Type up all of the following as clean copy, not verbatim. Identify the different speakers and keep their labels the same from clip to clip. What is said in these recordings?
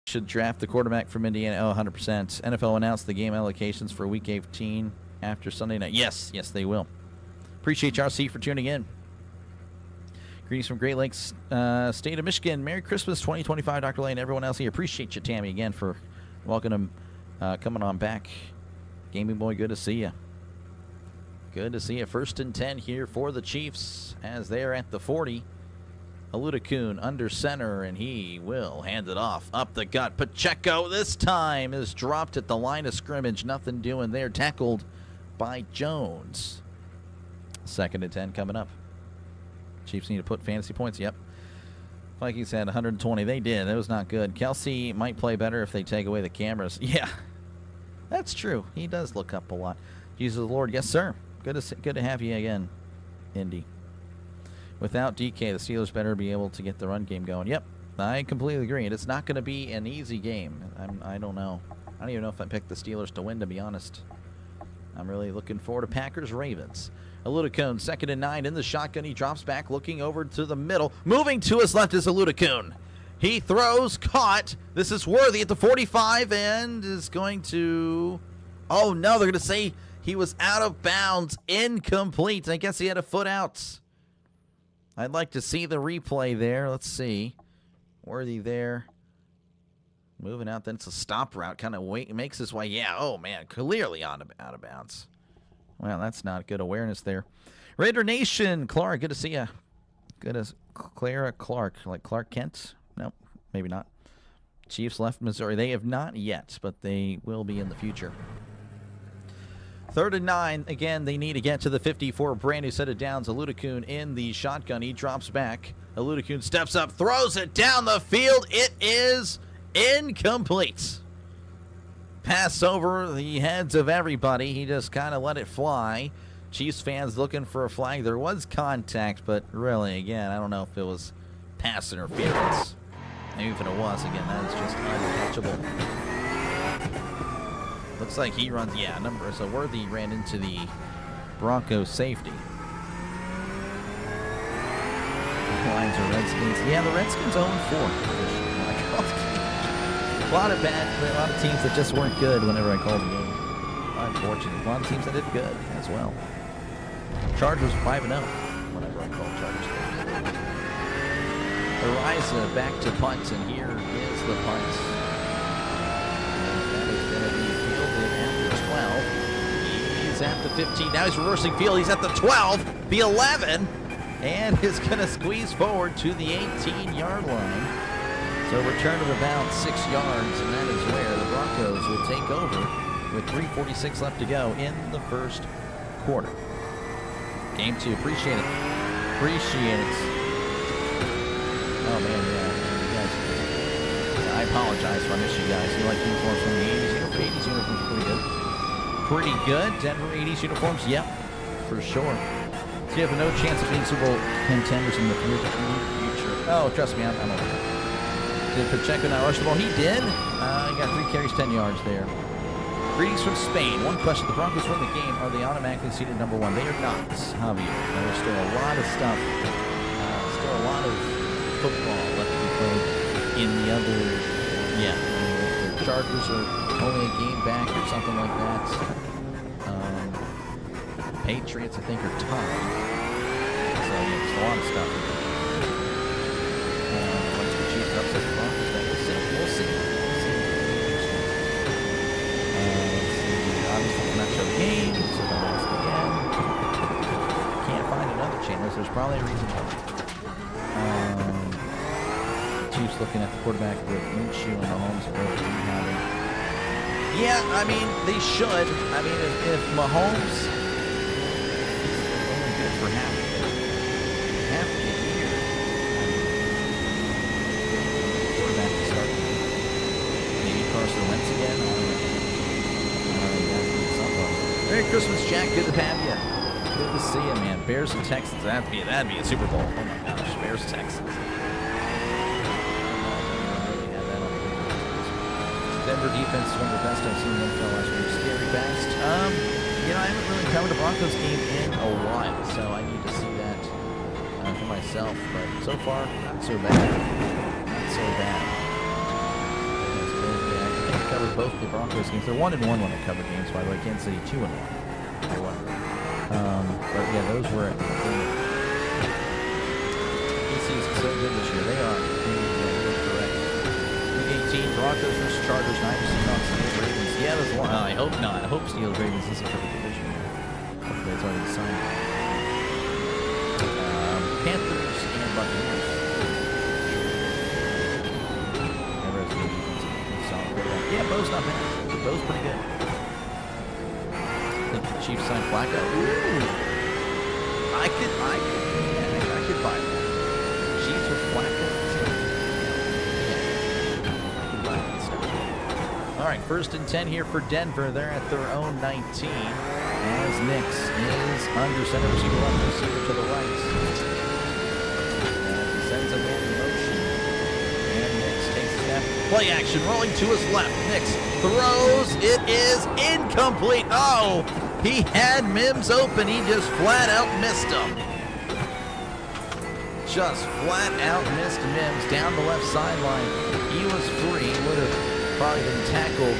Speaker 1: Should draft the quarterback from Indiana. Oh, 100%. NFL announced the game allocations for Week 18 after Sunday night. Yes, they will. Appreciate you, RC, for tuning in. Greetings from Great Lakes, state of Michigan. Merry Christmas 2025, Dr. Lane, everyone else here. Appreciate you, Tammy, again, for welcoming him, coming on back. Gaming Boy, good to see you. Good to see you. 1st and 10 here for the Chiefs as they're at the 40. Aludakun under center, and he will hand it off up the gut. Pacheco this time is dropped at the line of scrimmage. Nothing doing there. Tackled by Jones. 2nd and 10 coming up. Chiefs need to put fantasy points. Yep. Vikings had 120. They did. That was not good. Kelsey might play better if they take away the cameras. Yeah, that's true. He does look up a lot. Jesus the Lord. Yes, sir. Good to have you again, Indy. Without DK, the Steelers better be able to get the run game going. Yep, I completely agree. And it's not going to be an easy game. I don't know. I don't even know if I picked the Steelers to win, to be honest. I'm really looking forward to Packers-Ravens. Aludakun, 2nd and 9 in the shotgun. He drops back, looking over to the middle. Moving to his left is Aludakun. He throws, caught. This is Worthy at the 45 and is going to... Oh, no, they're going to say he was out of bounds. Incomplete. I guess he had a foot out. I'd like to see the replay there. Let's see. Worthy there. Moving out, then it's a stop route. Kind of makes his way. Yeah, oh, man, clearly out of bounds. Well, that's not good awareness there. Raider Nation, Clark, good to see you. Good as Clara Clark, like Clark Kent? No, maybe not. Chiefs left Missouri. They have not yet, but they will be in the future. 3rd and 9. Again, they need to get to the 50 for a brand new set of downs. Aludakun in the shotgun. He drops back. Aludakun steps up, throws it down the field. It is incomplete. Pass over the heads of everybody. He just kind of let it fly. Chiefs fans looking for a flag. There was contact, but really, again, I don't know if it was pass interference. Maybe if it was, again, that is just untouchable. Looks like he runs, yeah, so Worthy ran into the Broncos safety. Lions are Redskins. Yeah, the Redskins 0-4. A lot of teams that just weren't good whenever I called the game. Unfortunately, a lot of teams that did good as well. Chargers 5-0 whenever I called Chargers. Rivazza back to punt, and here is the punt. That is going to be fielded at the 12. He's at the 15. Now he's reversing field. He's at the 12, the 11, and is going to squeeze forward to the 18-yard line. So return of about 6 yards, and that is where the Broncos will take over with 3:46 left to go in the first quarter. Game 2. Appreciate it. Appreciate it. Oh, man, yeah. I apologize if I missed you guys. You like uniforms from the 80s? 80s uniforms are pretty good. Pretty good. Denver 80s uniforms? Yep, for sure. So you have no chance of being Super Bowl contenders in the future. Oh, trust me, I'm over it. Did Pacheco not rush the ball? He did. He got 3 carries, 10 yards there. Greetings from Spain. One question. The Broncos win the game. Are they automatically seeded number 1? They are not, Javier. There's still a lot of stuff. Still a lot of football left to be played in the other. Yeah. The Chargers are only a game back or something like that. Patriots, I think, are tied. So, yeah, there's a lot of stuff. Upset the Broncos, but we'll see. Let's see. Obviously, we're not show the game, so don't ask again. Can't find another channel, so there's probably a reason why. Chiefs looking at the quarterback with Minshew and Mahomes are both rehabbing. Yeah, I mean, they should. I mean, if Mahomes is only good for half the year. Carson Wentz again. Merry Christmas, Jack. Good to have you. Good to see you, man. Bears and Texans. That'd be a Super Bowl. Oh my gosh, Bears Texans. Denver defense is one of the best I've seen in the NFL last week. Scary fast. I haven't really covered a Broncos game in a while, so I need to see that for myself, but so far, not so bad. Not so bad. Yeah, I think I covered both the Broncos games. They're 1-1 when I covered games, by the way. Kansas City 2-1. But yeah, those were at PC's so good this year. They are. You're correct. Week 18, Broncos versus Chargers, 9% on Steelers Ravens. Yeah, there's one. I hope not. I hope Steelers Ravens isn't for the division. Hopefully it's already decided. Panthers and Buccaneers. Yeah, Bo's not bad. Bo's pretty good. I think the Chiefs signed Flacco. Ooh. I could buy that. Chiefs with Flacco. Yeah. I could buy that stuff. All right, 1st and 10 here for Denver. They're at their own 19. As Nix is under center, receiver left, receiver to the right. Sends a man in motion. And Nix takes a snap. Play action, rolling to his left. Nix throws. It is incomplete. Oh, he had Mims open. He just flat out missed him. Just flat out missed Mims down the left sideline. He was free. Would have probably been tackled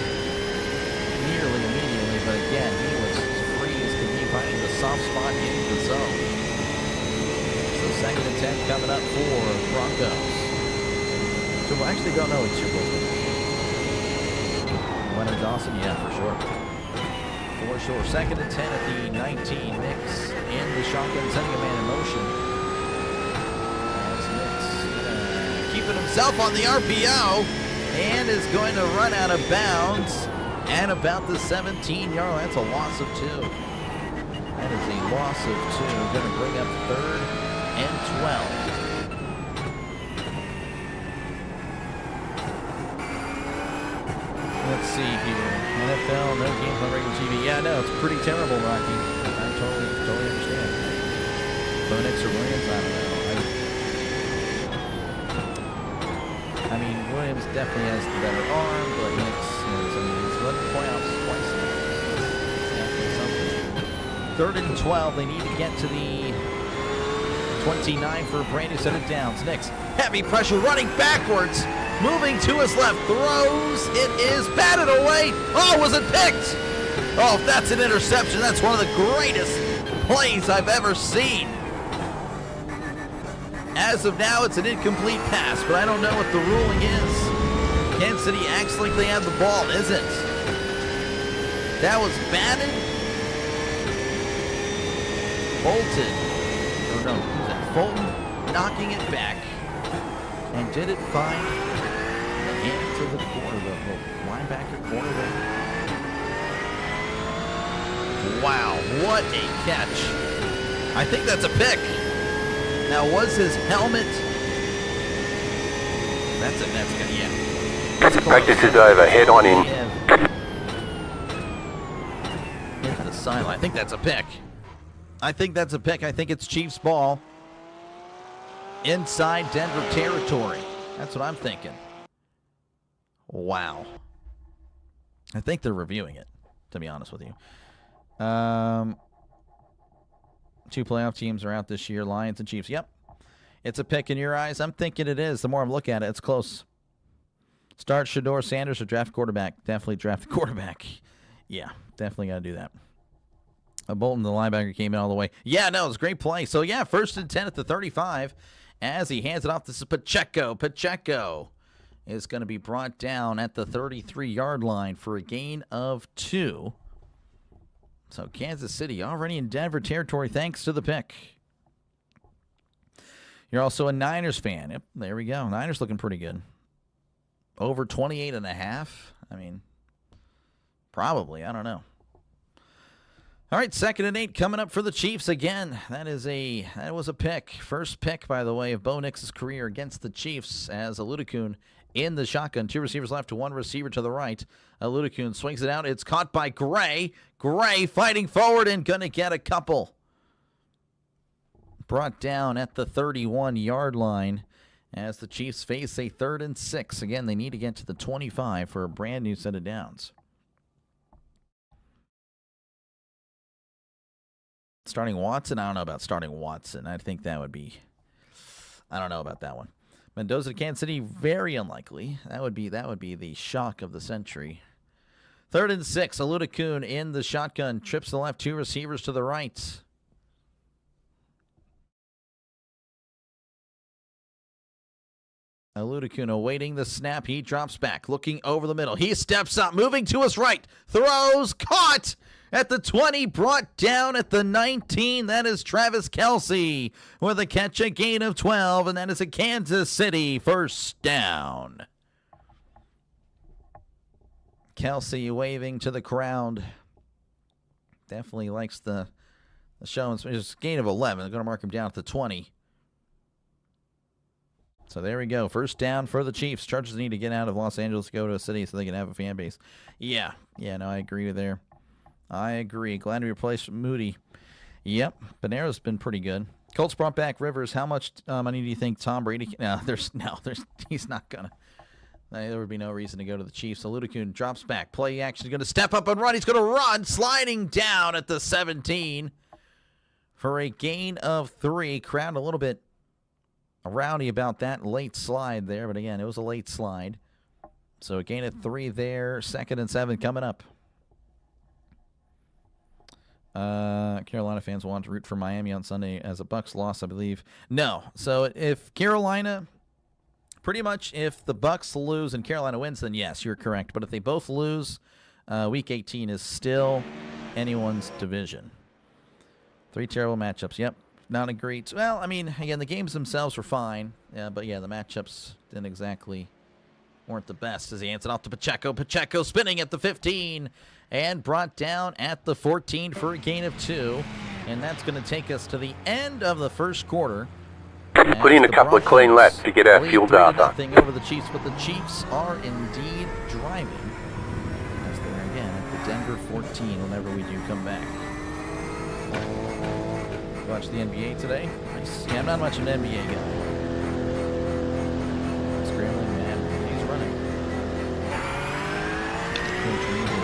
Speaker 1: nearly immediately. But again, he was free as could be finding the soft spot in the zone. 2nd and 10 coming up for Broncos. So we actually don't know it's Super Bowl. Leonard Dawson, yeah, for sure. For sure. 2nd and 10 at the 19. Nix in the shotgun, sending a man in motion. As Nix keeping himself on the RPO and is going to run out of bounds at about the 17-yard line. That's a loss of 2. That is a loss of 2. Going to bring up 3rd and 12. Let's see here. NFL, no games on regular TV. Yeah, no, it's pretty terrible, Rocky. I totally understand. Bo Nix or Williams, I don't know. I mean, Williams definitely has the better arm, but Nix, he's won the playoffs twice now. It's definitely something. 3rd and 12. They need to get to the 29 for a brand new set of downs. Nix, heavy pressure, running backwards, moving to his left, throws, it is batted away. Oh, was it picked? Oh, if that's an interception, that's one of the greatest plays I've ever seen. As of now, it's an incomplete pass, but I don't know what the ruling is. Kansas City acts like they have the ball, isn't. That was batted. Bolted. Or no, who's that? Fulton knocking it back. And did it find the hands of the corner, the linebacker cornerback? Wow, what a catch. I think that's a pick. Now, was his helmet? That's good, yeah.
Speaker 2: Practice is over, head on in.
Speaker 1: Into the sideline. I think that's a pick. I think it's Chiefs ball. Inside Denver territory. That's what I'm thinking. Wow. I think they're reviewing it, to be honest with you. 2 playoff teams are out this year, Lions and Chiefs. Yep. It's a pick in your eyes. I'm thinking it is. The more I'm looking at it, it's close. Start Shador Sanders or draft quarterback. Definitely draft quarterback. Yeah, definitely got to do that. Bolton, the linebacker, came in all the way. Yeah, no, it was a great play. So, yeah, 1st and 10 at the 35 as he hands it off. This is Pacheco. Pacheco is going to be brought down at the 33-yard line for a gain of 2. So Kansas City already in Denver territory thanks to the pick. You're also a Niners fan. Yep, there we go. Niners looking pretty good. Over 28.5. I mean, probably. I don't know. All right, 2nd and 8 coming up for the Chiefs again. That was a pick. First pick, by the way, of Bo Nix's career against the Chiefs as Aludakun in the shotgun. 2 receivers left to 1 receiver to the right. Aludakun swings it out. It's caught by Gray. Gray fighting forward and going to get a couple. Brought down at the 31-yard line as the Chiefs face a 3rd and 6. Again, they need to get to the 25 for a brand new set of downs. Starting Watson? I don't know about starting Watson. I think that would be I don't know about that one. Mendoza to Kansas City, very unlikely. That would be the shock of the century. 3rd and 6. Aludakun in the shotgun. Trips to the left. 2 receivers to the right. Aludakun awaiting the snap. He drops back, looking over the middle. He steps up, moving to his right. Throws, caught at the 20, brought down at the 19. That is Travis Kelce with a catch, a gain of 12, and that is a Kansas City first down. Kelce waving to the crowd. Definitely likes the show. It's a gain of 11. They're going to mark him down at the 20. So there we go. First down for the Chiefs. Chargers need to get out of Los Angeles, go to a city so they can have a fan base. Yeah, no, I agree with there. I agree. Glad to replace Moody. Yep, Bonaro's been pretty good. Colts brought back Rivers. How much money do you think Tom Brady? He's not gonna. There would be no reason to go to the Chiefs. So Ludacune drops back. Play action. He's going to step up and run. He's going to run, sliding down at the 17 for a gain of 3. Crowd a little bit rowdy about that late slide there, but again, it was a late slide. So a gain of 3 there. 2nd and 7 coming up. Carolina fans want to root for Miami on Sunday as a Bucs loss, I believe. No. So if Carolina, pretty much if the Bucs lose and Carolina wins, then yes, you're correct. But if they both lose, Week 18 is still anyone's division. 3 terrible matchups. Yep. Not agreed. Well, I mean, again, the games themselves were fine. But yeah, the matchups weren't the best as he hands it off to Pacheco. Pacheco spinning at the 15 and brought down at the 14 for a gain of 2. And that's going to take us to the end of the first quarter.
Speaker 2: Put in a couple of clean laps to get our fuel data.
Speaker 1: Over the Chiefs, but the Chiefs are indeed driving as they're again at the Denver 14 whenever we do come back. Watch the NBA today. Nice. Yeah, I'm not much of an NBA guy. Scrambling, man. He's running.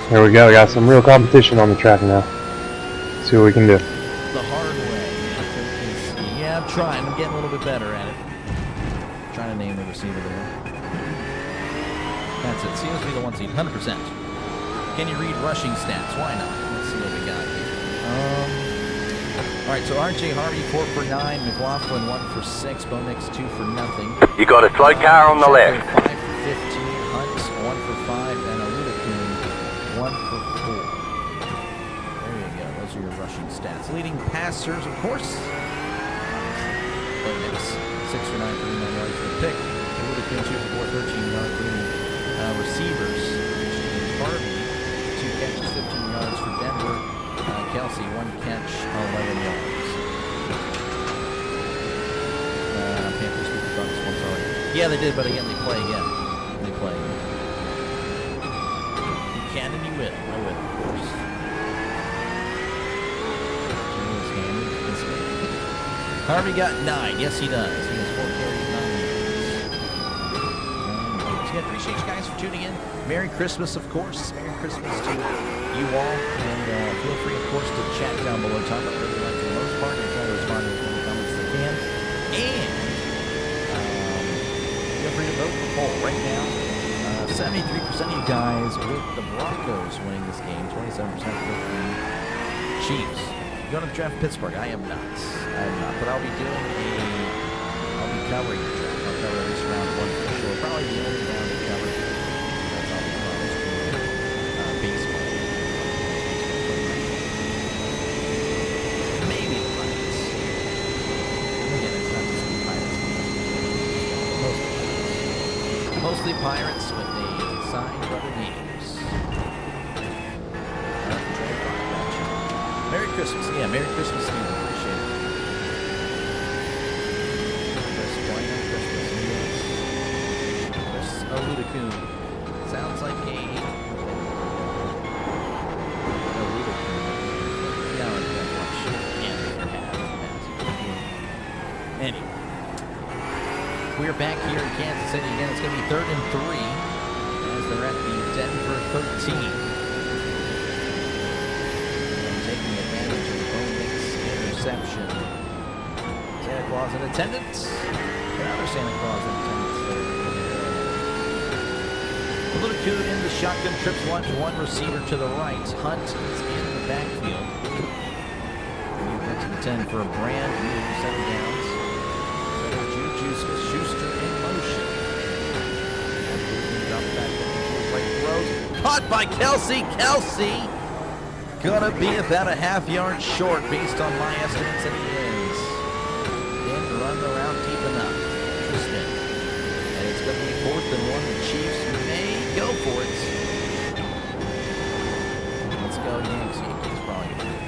Speaker 3: Here we go. We got some real competition on the track now. See what we can do.
Speaker 1: The hard way. Yeah, I'm trying. I'm getting a little bit better at it. Trying to name the receiver there. That's it. Seems to be the 1 seed. 100%. Can you read rushing stats? Why not? Let's see what we got here. All right, so R.J. Harvey 4 for 9, McLaughlin 1 for 6, Bo Nix 2 for nothing.
Speaker 2: You got a slow car on the left.
Speaker 1: 5 for 15, Hunt 1 for 5, and Aludakun 1 for 4. There you go. Those are your rushing stats. Leading passers, of course. Bo Nix 6 for 9, 39 yards for the pick. Aludakun 2 for 4, 13 yards. Leading receivers. Harvey 2 catches, 15 yards for Denver. Kelce, 1 catch, 11 yards. Panthers beat the Bucs once already. Yeah, they did, but again, they play again. You can and you will. I will, of course. Harvey got 9. Yes, he does. He has 4 carries, 9 yards. Again, appreciate you guys for tuning in. Merry Christmas, of course. Merry Christmas to you all, and feel free, of course, to chat down below. Talk about what you like for the most part, and try to respond to as many comments as they can. And feel free to vote for the poll right now. 73% of you guys with the Broncos winning this game, 27% with the Chiefs. You going to the draft in Pittsburgh? I am not, but I'll be covering the draft. I'll cover at least round 1 for sure. Probably the only round to cover. That's all the baseball. Mostly Pirates with a signed brother names. Merry Christmas. Yeah, Merry Christmas, Steve. Appreciate it. Chris Aludakun. Sounds like a Aludakun. Yeah, I don't watch Anyway. We're back here in Kansas City again. It's going to be 3rd and 3 as they're at the Denver 13. And taking advantage of the Bo Nix interception. Santa Claus in attendance. Another Santa Claus in attendance there. A little coon in the shotgun, trips lunch, one receiver to the right. Hunt is in the backfield. We went to the 10 for a brand new 7 downs. Juju Smith-Schuster in motion. Drops back, right throws. Caught by Kelsey. Kelsey gonna be about a half-yard short based on my estimates, and he is. Didn't run the route deep enough. Interesting. And it's gonna be 4th and 1. The Chiefs may go for it. Let's go Yanks. Yankees probably gonna do it.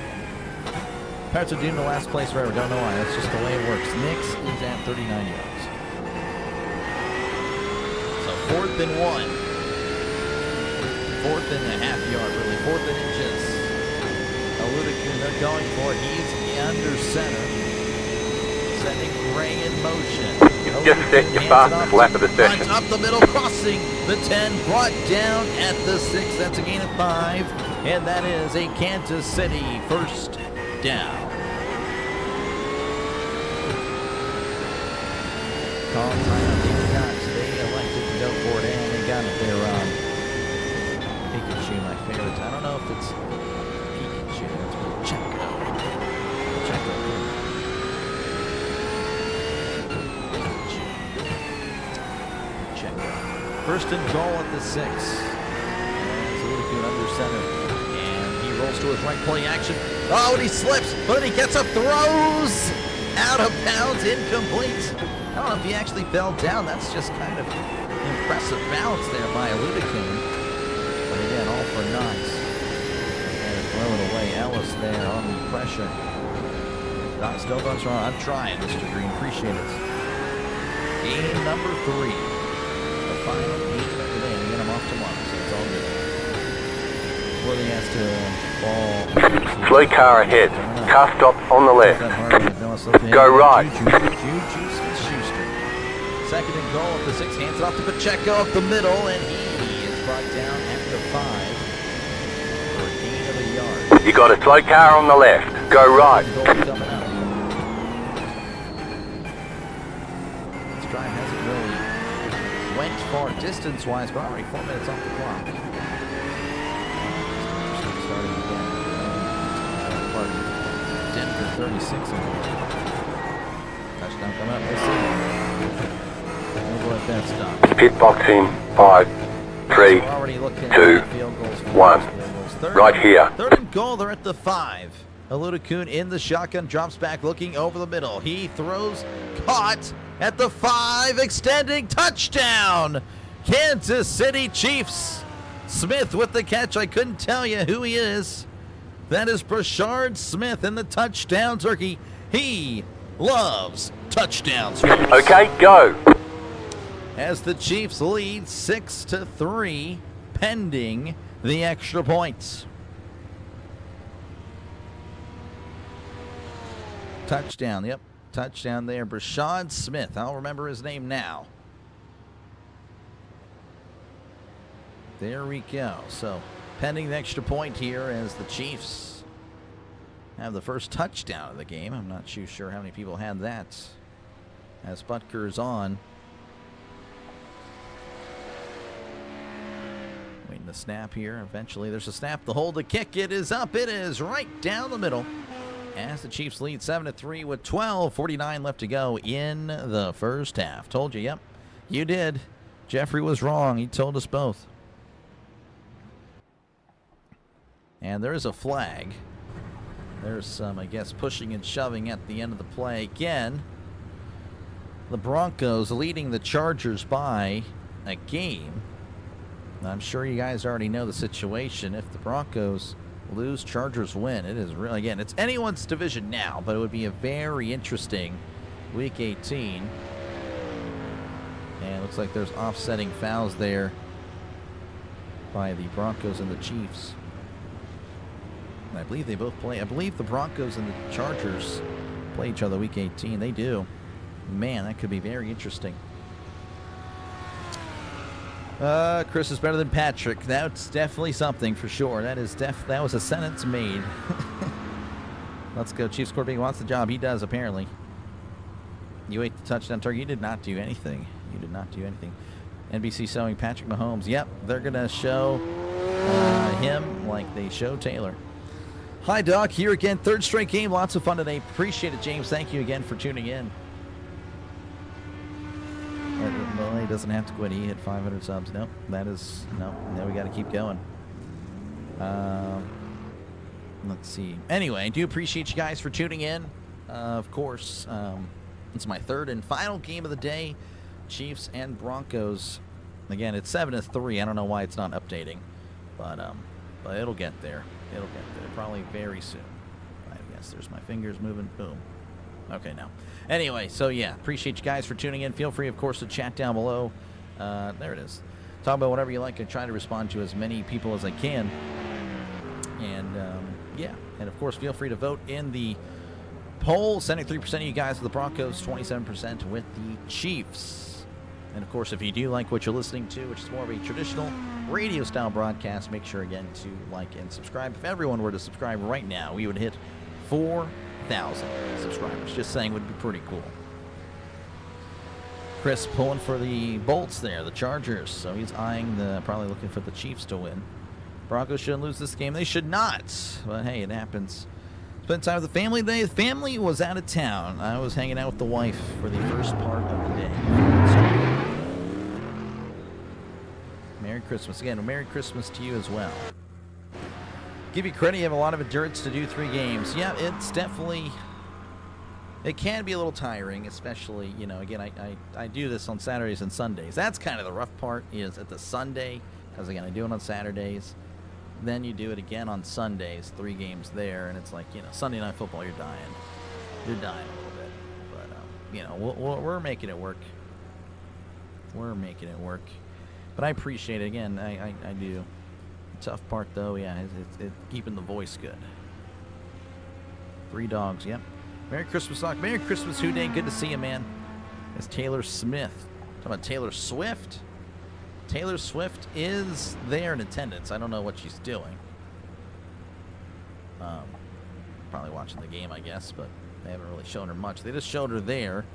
Speaker 1: Pirates are doomed to last place forever. Don't know why. That's just the way it works. Nix is at 39 yards. So 4th and 1. 4th and a half yard, really. 4th and inches. Ludicrous, they're going for it. He's under center. Sending Ray in motion.
Speaker 2: You've just set your fastest lap of the session.
Speaker 1: Up the middle, crossing the 10, brought down at the 6. That's a gain of 5. And that is a Kansas City first down. Call time. They elected to go for it, and they got it there. Pikachu, my favorite. I don't know if it's Pikachu. It's Pacheco. Pacheco. Pikachu. Pacheco. First and goal at the 6. And it's a little good under center. And he rolls to his right, play action. Oh, and he slips, but he gets up, throws out of bounds, incomplete. I don't know if he actually fell down. That's just kind of impressive balance there by Ludican. But again, all for nice. And throw it away. Ellis there on the pressure. Still don't try. I'm trying, Mr. Green. Appreciate it. Game number 3. The final game of the day. We get him off tomorrow, so it's all good. Willie has to fall.
Speaker 2: Slow car ahead. Car stop on the left. Go right.
Speaker 1: Second and goal at the 6. Hands it off to Pacheco up the middle, and he is brought down at the 5 for a gain of a yard.
Speaker 2: You got a slow car on the left. Go right.
Speaker 1: Goal coming up. This drive hasn't really went far distance-wise, but already 4 minutes off the clock. Starting again. Denver 36. Touchdown coming up. We'll see.
Speaker 2: Pit box in 5, 3, 2, 1. Right here.
Speaker 1: Third and goal. They're at the 5. Aludakun in the shotgun, drops back, looking over the middle. He throws, caught at the 5, extending, touchdown! Kansas City Chiefs. Smith with the catch. I couldn't tell you who he is. That is Brashard Smith in the touchdown turkey. He loves touchdowns.
Speaker 2: Okay, go.
Speaker 1: As the Chiefs lead 6-3, pending the extra points. Touchdown, yep, touchdown there. Brashard Smith, I'll remember his name now. There we go. So, pending the extra point here as the Chiefs have the first touchdown of the game. I'm not too sure how many people had that. As Butker's on. Waiting the snap here. Eventually there's a snap. The hold, the kick. It is up. It is right down the middle. As the Chiefs lead 7-3 with 12:49 left to go in the first half. Told you, yep. You did. Jeffrey was wrong. He told us both. And there is a flag. There's some, I guess, pushing and shoving at the end of the play. Again, the Broncos leading the Chargers by a game. I'm sure you guys already know the situation. If the Broncos lose, Chargers win. It is really, again, it's anyone's division now, but it would be a very interesting Week 18. And it looks like there's offsetting fouls there by the Broncos and the Chiefs. And I believe they both play. I believe the Broncos and the Chargers play each other Week 18. They do. Man, that could be very interesting. Chris is better than Patrick. That's definitely something for sure. That was a sentence made. Let's go. Chiefs quarterback wants the job. He does, apparently. You ate the touchdown target. You did not do anything. You did not do anything. NBC showing Patrick Mahomes. Yep, they're going to show him like they show Taylor. Hi, Doc. Here again. Third straight game. Lots of fun today. Appreciate it, James. Thank you again for tuning in. Well, he doesn't have to quit. He hit 500 subs. Nope. That is... No. Now we got to keep going. Let's see. Anyway, I do appreciate you guys for tuning in. Of course, it's my third and final game of the day. Chiefs and Broncos. Again, it's 7-3. I don't know why it's not updating, but it'll get there. It'll get there probably very soon. I guess there's my fingers moving. Boom. Okay, now. Anyway, so yeah, appreciate you guys for tuning in. Feel free, of course, to chat down below. There it is. Talk about whatever you like. I try to respond to as many people as I can. And yeah, and of course, feel free to vote in the poll. 73% of you guys with the Broncos, 27% with the Chiefs. And of course, if you do like what you're listening to, which is more of a traditional radio style broadcast, make sure again to like and subscribe. If everyone were to subscribe right now, we would hit 4,000 subscribers. Just saying, would be pretty cool. Chris pulling for the Bolts there, the Chargers. So he's eyeing probably looking for the Chiefs to win. Broncos shouldn't lose this game. They should not. But hey, it happens. Spent time with the family today. The family was out of town. I was hanging out with the wife for the first part of the day. Merry Christmas. Again, Merry Christmas to you as well. Give you credit, you have a lot of endurance to do 3 games. Yeah, it's definitely... It can be a little tiring, especially, you know, again, I do this on Saturdays and Sundays. That's kind of the rough part, is at the Sunday, because again, I do it on Saturdays. Then you do it again on Sundays, 3 games there, and it's like, you know, Sunday Night Football, you're dying. You're dying a little bit. But, you know, we're making it work. We're making it work. But I appreciate it. Again, I do. The tough part, though, yeah, it's keeping the voice good. 3 dogs, yep. Merry Christmas, Doc. Merry Christmas, Hoo Day. Good to see you, man. It's Taylor Smith. Talking about Taylor Swift. Taylor Swift is there in attendance. I don't know what she's doing. Probably watching the game, I guess, but they haven't really shown her much. They just showed her there.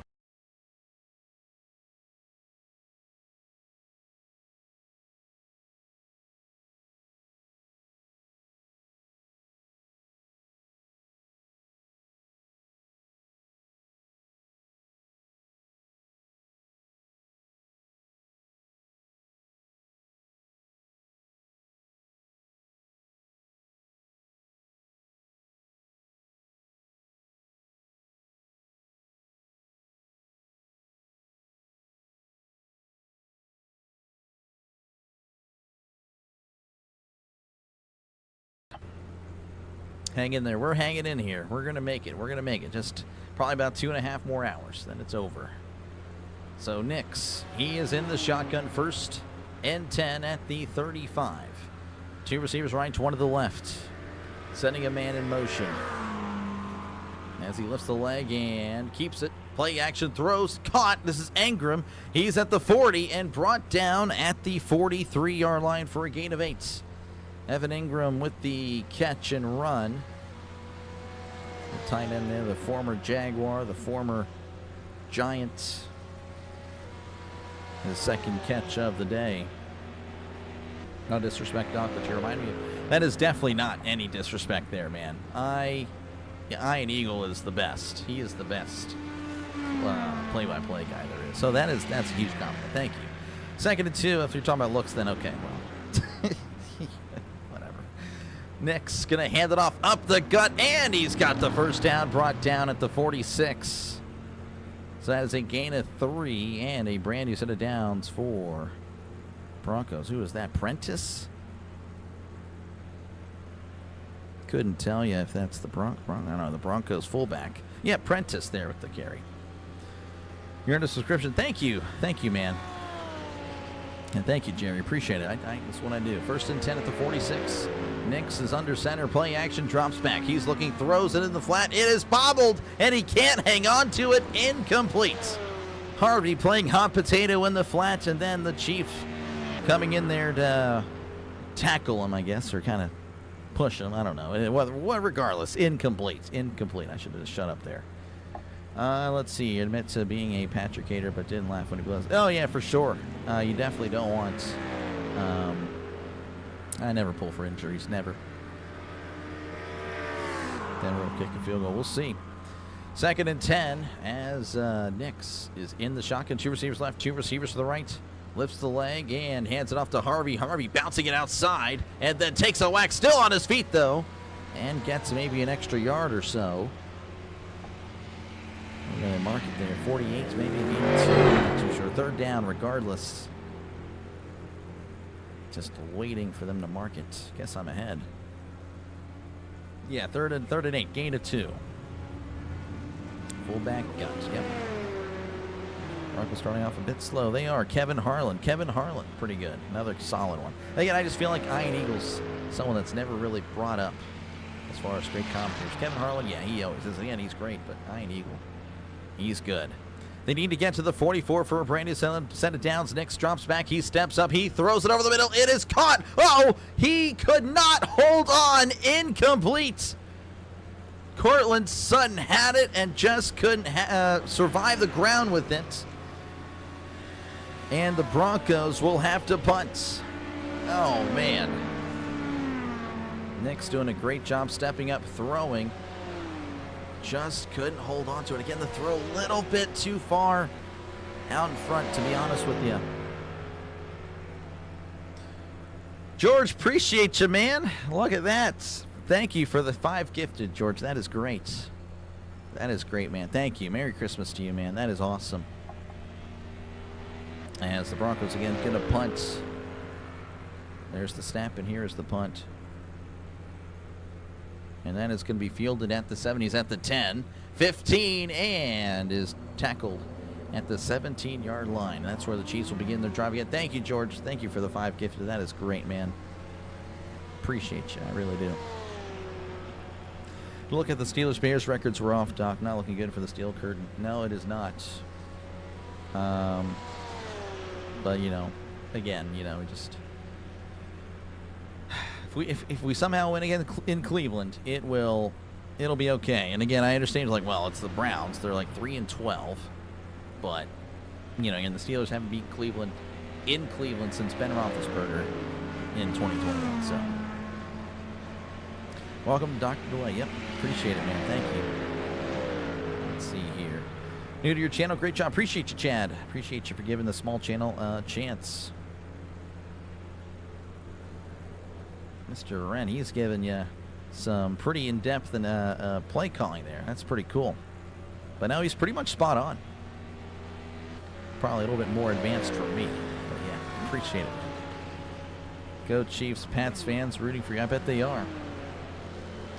Speaker 1: Hang in there. We're hanging in here. We're going to make it. We're going to make it. Just probably about 2.5 more hours, then it's over. So Nix, he is in the shotgun, first and 10 at the 35. 2 receivers right, 1 to the left. Sending a man in motion. As he lifts the leg and keeps it. Play action, throws, caught. This is Engram. He's at the 40 and brought down at the 43-yard line for a gain of 8. Evan Engram with the catch and run. The tight end there, the former Jaguar, the former Giant. His second catch of the day. No disrespect, Doc, but you remind me. That is definitely not any disrespect there, man. Ian Eagle is the best. He is the best play-by-play guy there is. So that's a huge compliment. Thank you. 2nd and 2. If you're talking about looks, then okay, well. Nick's going to hand it off up the gut, and he's got the first down, brought down at the 46. So that is a gain of 3 and a brand new set of downs for Broncos. Who is that, Prentice? Couldn't tell you if that's the I don't know, the Broncos fullback. Yeah, Prentice there with the carry. You're in a subscription. Thank you. Thank you, man. And thank you, Jerry. Appreciate it. That's what I do. 1st and 10 at the 46. Nix is under center. Play action, drops back. He's looking, throws it in the flat. It is bobbled, and he can't hang on to it. Incomplete. Harvey playing hot potato in the flat, and then the Chief coming in there to tackle him, I guess, or kind of push him. I don't know. Regardless, incomplete. Incomplete. I should have just shut up there. Let's see. Admit to being a Patrick hater, but didn't laugh when he was. Oh yeah, for sure. You definitely don't want. I never pull for injuries. Never. Then we'll kick a field goal. We'll see. 2nd and 10 as Nix is in the shotgun. 2 receivers left, 2 receivers to the right. Lifts the leg and hands it off to Harvey. Harvey bouncing it outside and then takes a whack. Still on his feet though, and gets maybe an extra yard or so. We're going to mark it there. 48 maybe. Not too sure. 3rd down regardless. Just waiting for them to mark it. Guess I'm ahead. Yeah, 3rd and 8. Gain of 2. Fullback got it. Yep. Broncos starting off a bit slow. They are. Kevin Harlan. Pretty good. Another solid one. Again, I just feel like Iron Eagles, someone that's never really brought up as far as great commentators. Kevin Harlan, yeah, he always is. Again, he's great, but Iron Eagle, he's good. They need to get to the 44 for a brand new set of downs. Nix drops back. He steps up. He throws it over the middle. It is caught. Oh, he could not hold on. Incomplete. Cortland Sutton had it and just couldn't survive the ground with it. And the Broncos will have to punt. Oh, man. Nix doing a great job stepping up, throwing. Just couldn't hold on to it. Again, the throw a little bit too far out in front, to be honest with you. George, appreciate you, man. Look at that. Thank you for the 5 gifted, George. That is great. That is great, man. Thank you. Merry Christmas to you, man. That is awesome. As the Broncos, again, going to punt. There's the snap, and here is the punt. And then it's going to be fielded at the 7. He's at the 10, 15, and is tackled at the 17-yard line. That's where the Chiefs will begin their drive again. Thank you, George. Thank you for the 5 gifted. That is great, man. Appreciate you. I really do. Look at the Steelers-Bears records. We're off, Doc. Not looking good for the Steel Curtain. No, it is not. But, you know, again, you know, we just... If we somehow win again in Cleveland, it'll be okay. And again, I understand, like, well, it's the Browns. They're like 3-12. But, you know, and the Steelers haven't beat Cleveland in Cleveland since Ben Roethlisberger in 2021. So, welcome to Dr. DeLay. Yep, appreciate it, man. Thank you. Let's see here. New to your channel, great job. Appreciate you, Chad. Appreciate you for giving the small channel a chance. Mr. Wren, he's given you some pretty in-depth and play calling there. That's pretty cool. But now he's pretty much spot on. Probably a little bit more advanced for me. But yeah, appreciate it. Go Chiefs, Pats fans rooting for you. I bet they are.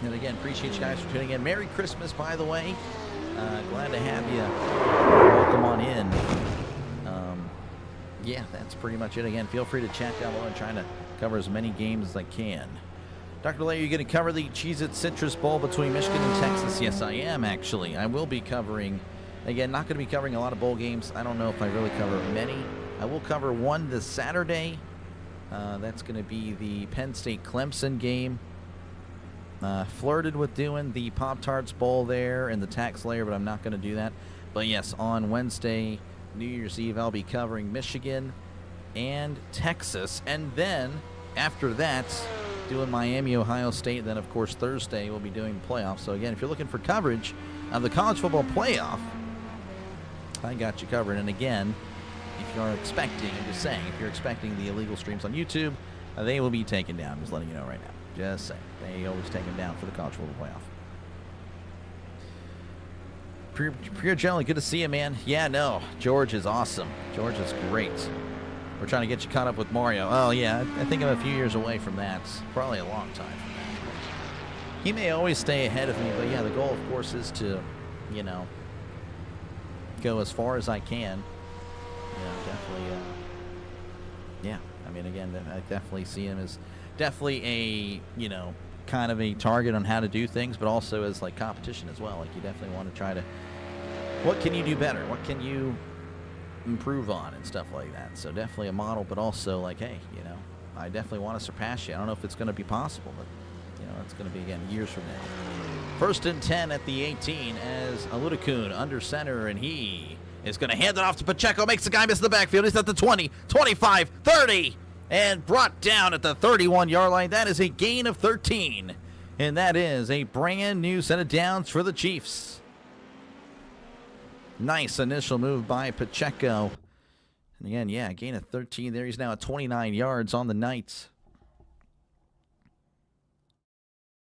Speaker 1: And again, appreciate you guys for tuning in. Merry Christmas, by the way. Glad to have you. Welcome on in. Yeah, that's pretty much it. Again, feel free to chat down below and trying to cover as many games as I can. Dr. Lay, are you going to cover the Cheez-It Citrus Bowl between Michigan and Texas? Yes, I am, actually. I will be covering, again, not going to be covering a lot of bowl games. I don't know if I really cover many. I will cover one this Saturday. That's going to be the Penn State-Clemson game. Flirted with doing the Pop-Tarts Bowl there and the Tax Layer, but I'm not going to do that. But yes, on Wednesday, New Year's Eve, I'll be covering Michigan and Texas. And then, after that, doing Miami, Ohio State. Then, of course, Thursday, we'll be doing the playoffs. So, again, if you're looking for coverage of the college football playoff, I got you covered. And, again, if you're expecting, I'm just saying, if you're expecting the illegal streams on YouTube, they will be taken down. Just letting you know right now. Just saying. They always take them down for the college football playoff. Pure Jelly, good to see you, man. Yeah, no, George is awesome. George is great. We're trying to get you caught up with Mario. Oh, yeah, I think I'm a few years away from that. Probably a long time from that. He may always stay ahead of me, but yeah, the goal, of course, is to, you know, go as far as I can. You know, definitely, yeah. I mean, again, I definitely see him as definitely a, you know, kind of a target on how to do things, but also as, like, competition as well. Like, you definitely want to try to, what can you do better? What can you improve on and stuff like that? So definitely a model, but also like, hey, you know, I definitely want to surpass you. I don't know if it's going to be possible, but You know, it's going to be, again, years from now. 1st and 10 at the 18 as Aludakun under center, and he is going to hand it off to Pacheco. Makes the guy miss the backfield. He's at the 20, 25, 30, and brought down at the 31-yard line. That is a gain of 13, and that is a brand new set of downs for the Chiefs. Nice initial move by Pacheco. And again, yeah, gain of 13 there. He's now at 29 yards on the night.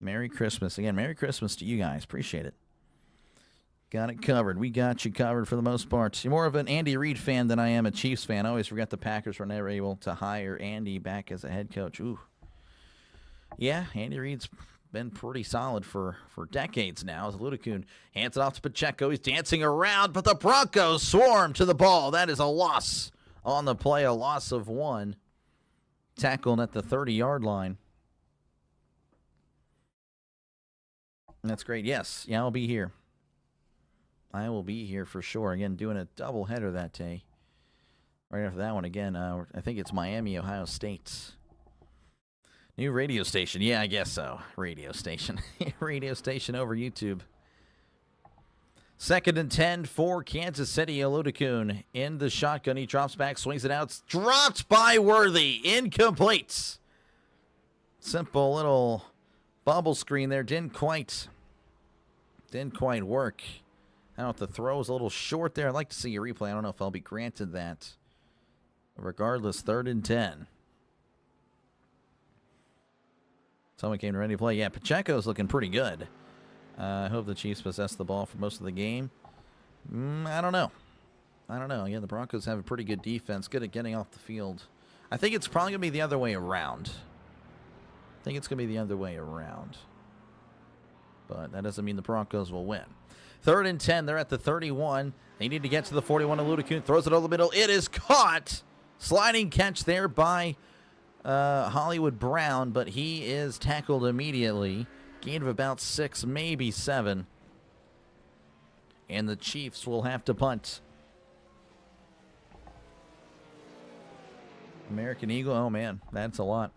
Speaker 1: Merry Christmas. Again, Merry Christmas to you guys. Appreciate it. Got it covered. We got you covered for the most part. You're more of an Andy Reid fan than I am a Chiefs fan. I always forget the Packers were never able to hire Andy back as a head coach. Ooh. Yeah, Andy Reid's been pretty solid for decades now. As Ludakun hands it off to Pacheco. He's dancing around, but the Broncos swarm to the ball. That is a loss on the play, a loss of 1. Tackled at the 30-yard line. That's great. Yes. Yeah, I'll be here. I will be here for sure. Again, doing a doubleheader that day. Right after that one, again, I think it's Miami, Ohio State. New radio station. Yeah, I guess so. Radio station. Radio station over YouTube. 2nd and 10 for Kansas City. Oludakun in the shotgun. He drops back, swings it out. It's dropped by Worthy. Incomplete. Simple little bubble screen there. Didn't quite work. I don't know if the throw was a little short there. I'd like to see a replay. I don't know if I'll be granted that. Regardless, 3rd and 10. Someone came ready to play. Yeah, Pacheco's looking pretty good. I hope the Chiefs possess the ball for most of the game. I don't know. Yeah, the Broncos have a pretty good defense. Good at getting off the field. I think it's probably going to be the other way around. But that doesn't mean the Broncos will win. 3rd and 10. They're at the 31. They need to get to the 41. Oludakun throws it over the middle. It is caught. Sliding catch there by Hollywood Brown, but he is tackled immediately. Gain of about 6, maybe 7. And the Chiefs will have to punt. American Eagle, oh man, that's a lot.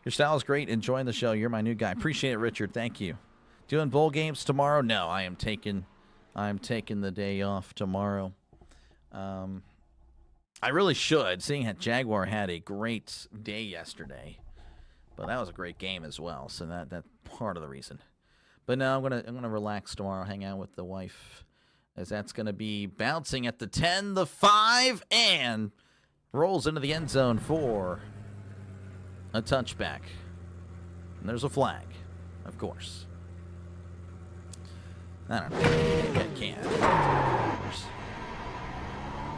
Speaker 1: Your style is great. Enjoying the show. You're my new guy. Appreciate it, Richard. Thank you. Doing bowl games tomorrow? No, I am taking the day off tomorrow. I really should, seeing that Jaguar had a great day yesterday. But that was a great game as well, so that's part of the reason. But no, I'm gonna relax tomorrow, hang out with the wife, as that's gonna be bouncing at the 10, the 5, and rolls into the end zone for a touchback. And there's a flag, of course. I don't know. I can't.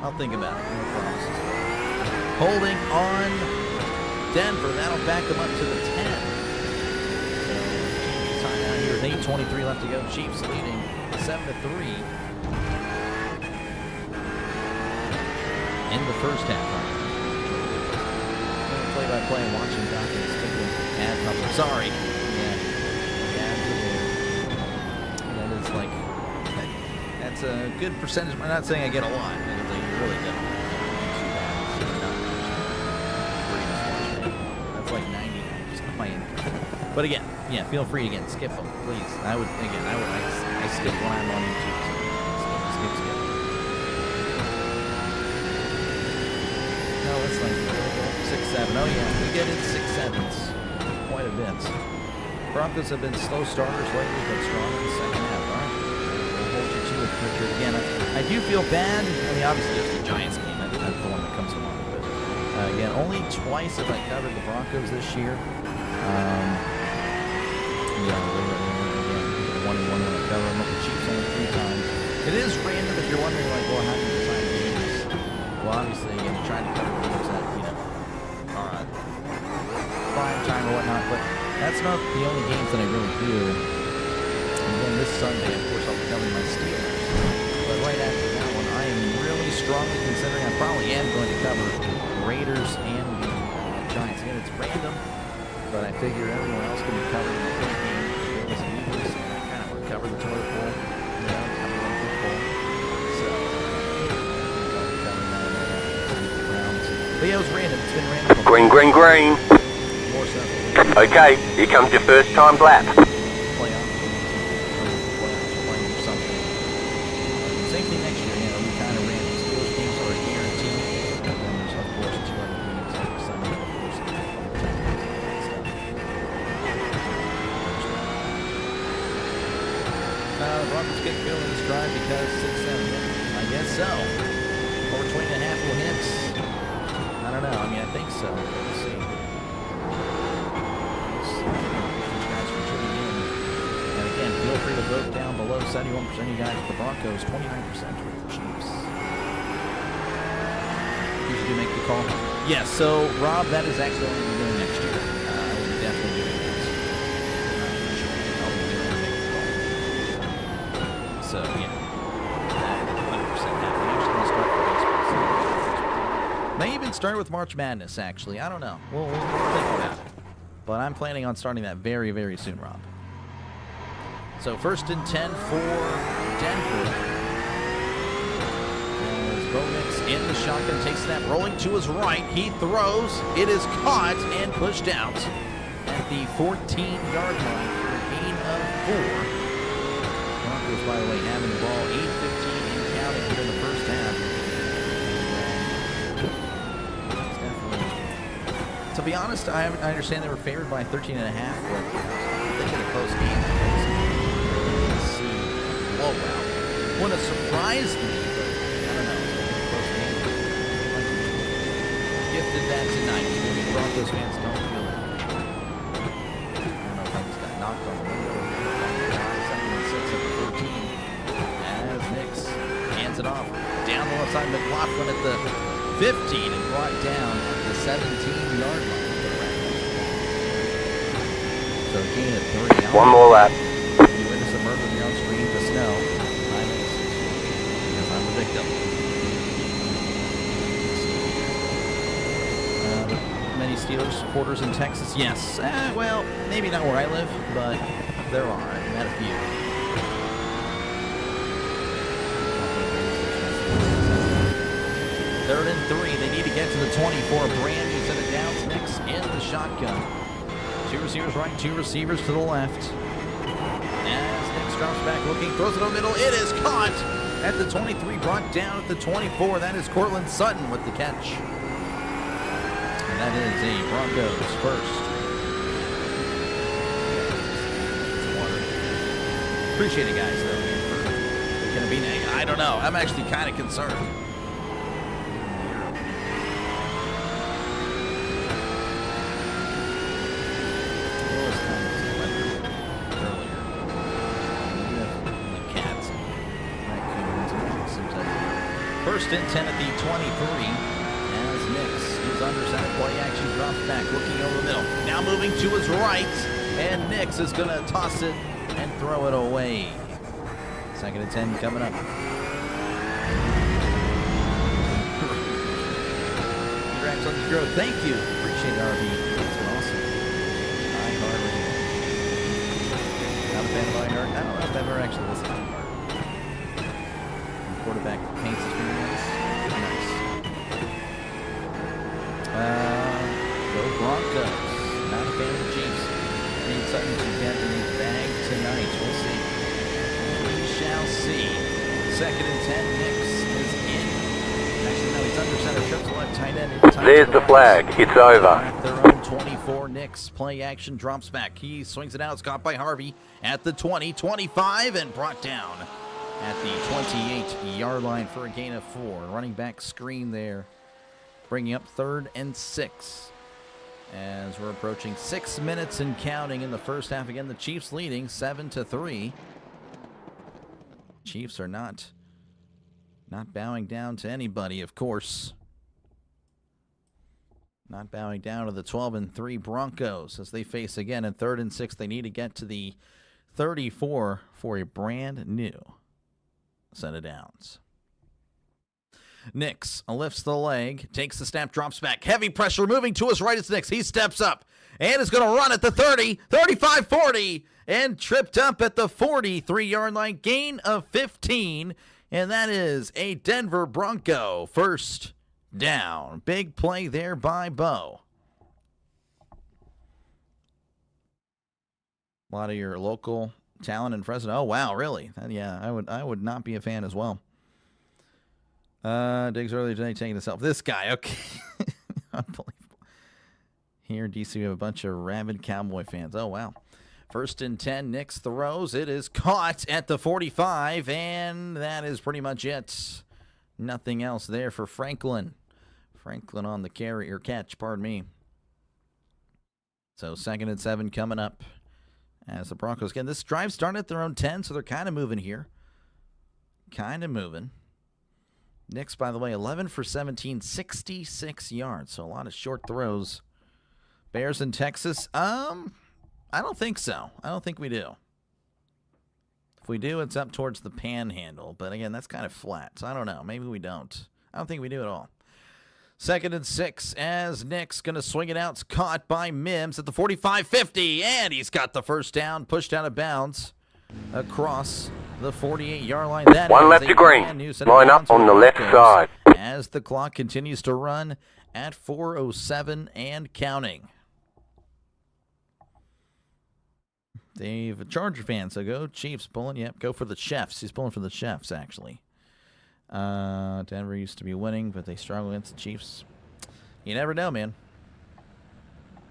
Speaker 1: I'll think about it. No promises. Holding on Denver. That'll back them up to the 10. So, time out here with 8:23 left to go. Chiefs leading 7-3 in the first half. Play-by-play and watching documents. I'm sorry. Yeah. That is like... That's a good percentage. I'm not saying I get a lot, because I really don't. That's like 99% of my income. But again, yeah, feel free again. Skip them, please. I skip when I'm on YouTube. So skip. No, it's like 6-7. Oh yeah, we get in 6-7s quite a bit. Broncos have been slow starters lately, but strong in the second half. All right. Richard. Again, I do feel bad. I mean, obviously, there's the Giants game. That's the one that comes to mind. But again, only twice have I covered the Broncos this year. Yeah, again, 1-1 when I cover them. The Chiefs only 3 times. It is random if you're wondering, like, well, how do you decide games? Well, obviously, again, you're trying to cover games that, are prime time or whatnot. But that's not the only games that I really do. And then this Sunday, of course, I'll be covering my Steelers. But right after that one, I am really strongly considering I probably am going to cover Raiders and the Giants. Again, it's random, but I figure everyone else can be covered in the third game. Bills and Eagles, and I kind of recover the toilet bowl. Cover one football. So, I'll be covering that rounds. But yeah, it was random. It's been random.
Speaker 2: Green.
Speaker 1: More so.
Speaker 2: Okay, here comes your first timed lap.
Speaker 1: Same thing next year, we kind of ran these Steelers games are guaranteed. And then there's, of course, 2 other games every Sunday, of course, and stuff. Robert's kick field in this drive because 6-7. I guess so. 420.5 will hit. I don't know. I mean, I think so. We'll see. And again, feel free to vote down below. 71% of you guys with the Broncos, 29% with the Chiefs. Did you make the call? Yes. So, Rob, that is actually what we're doing next year. I will be definitely doing that. For sure. I'll be doing make the call. So, yeah. That 100% happening. Actually, I'll start for baseball. May even start with March Madness, actually. I don't know. We'll think about it. But I'm planning on starting that very, very soon, Rob. So 1st and 10 for Denver. As Bo Nix in the shotgun, takes snap, rolling to his right. He throws. It is caught and pushed out at the 14-yard line for a gain of 4. Broncos, by the way, having the ball 8:15 and counting here in the first half. It's definitely... To be honest, I understand they were favored by 13.5, but I think in a close game. Whoa, wow. Wouldn't have surprised me, but I don't know. It's a close game. Gifted that tonight. Maybe Broncos fans don't feel it. I don't know if I just got knocked on the window. 2nd and 6 at the 14. As Nix hands it off. Down the left side, McLaughlin at the 15 and brought down at the 17-yard line. So gain of 3.
Speaker 2: One more lap.
Speaker 1: You witness a murder here on screen, the snow. Because I'm the victim. Many Steelers supporters in Texas? Yes. Well, maybe not where I live, but there are. I've met a few. 3rd and 3. They need to get to the 24. Brand new set of downs. Nix in the shotgun. 2 receivers right, 2 receivers to the left. As Nix drops back looking, throws it over the middle. It is caught at the 23, brought down at the 24. That is Cortland Sutton with the catch. And that is a Broncos first. Appreciate it, guys, though. For going to be, I don't know. I'm actually kind of concerned. First and 10 at the 23 as Nix is under center. Play action, drops back, looking over the middle. Now moving to his right, and Nix is going to toss it and throw it away. 2nd and 10 coming up. Congrats on the growth. Thank you. Appreciate it, RB. That's been awesome. iHeartRadio. Not a fan of iHeart. I don't know if I've ever actually listened to iHeart. Quarterback paints his fingernails. Nice. Go Broncos. Not a fan of the Chiefs. I think Sutton to get in his bag tonight. We'll see. We shall see. 2nd and 10. Nix is in. Actually, no, he's under center. Trips the left tight end.
Speaker 2: There's the flag. It's over.
Speaker 1: At their own 24. Nix play action drops back. He swings it out. It's caught by Harvey at the 20, 25, and brought down at the 28-yard line for a gain of 4. Running back screen there, bringing up 3rd and 6. As we're approaching 6 minutes and counting in the first half. Again, the Chiefs leading 7-3. Chiefs are not bowing down to anybody, of course. Not bowing down to the 12-3 Broncos as they face again in 3rd and 6. They need to get to the 34 for a brand new set of downs. Nix lifts the leg, takes the snap, drops back. Heavy pressure moving to his right. It's Nix. He steps up and is going to run at the 30, 35, 40, and tripped up at the 43-yard line. Gain of 15, and that is a Denver Bronco first down. Big play there by Bo. A lot of your local talent in Fresno. Oh wow, really? Yeah, I would not be a fan as well. Diggs earlier today taking this self. This guy, okay. Unbelievable. Here in DC, we have a bunch of rabid Cowboy fans. Oh, wow. 1st and 10, Nix throws. It is caught at the 45, and that is pretty much it. Nothing else there for Franklin. Franklin on the carry, or catch, pardon me. So 2nd and 7 coming up as the Broncos. Again, this drive started at their own 10, so they're kind of moving here. Kind of moving. Nix, by the way, 11 for 17, 66 yards. So a lot of short throws. Bears in Texas? I don't think so. I don't think we do. If we do, it's up towards the panhandle. But again, that's kind of flat. So I don't know. Maybe we don't. I don't think we do at all. 2nd and 6 as Nick's going to swing it out. It's caught by Mims at the 45-50. And he's got the first down, pushed out of bounds across the 48-yard line. That
Speaker 2: One left to green. Line up on the left side.
Speaker 1: As the clock continues to run at 4:07 and counting. Dave, a Charger fan, so go Chiefs pulling. Yep, go for the Chefs. He's pulling for the Chefs, actually. Denver used to be winning, but they struggle against the Chiefs. You never know, man.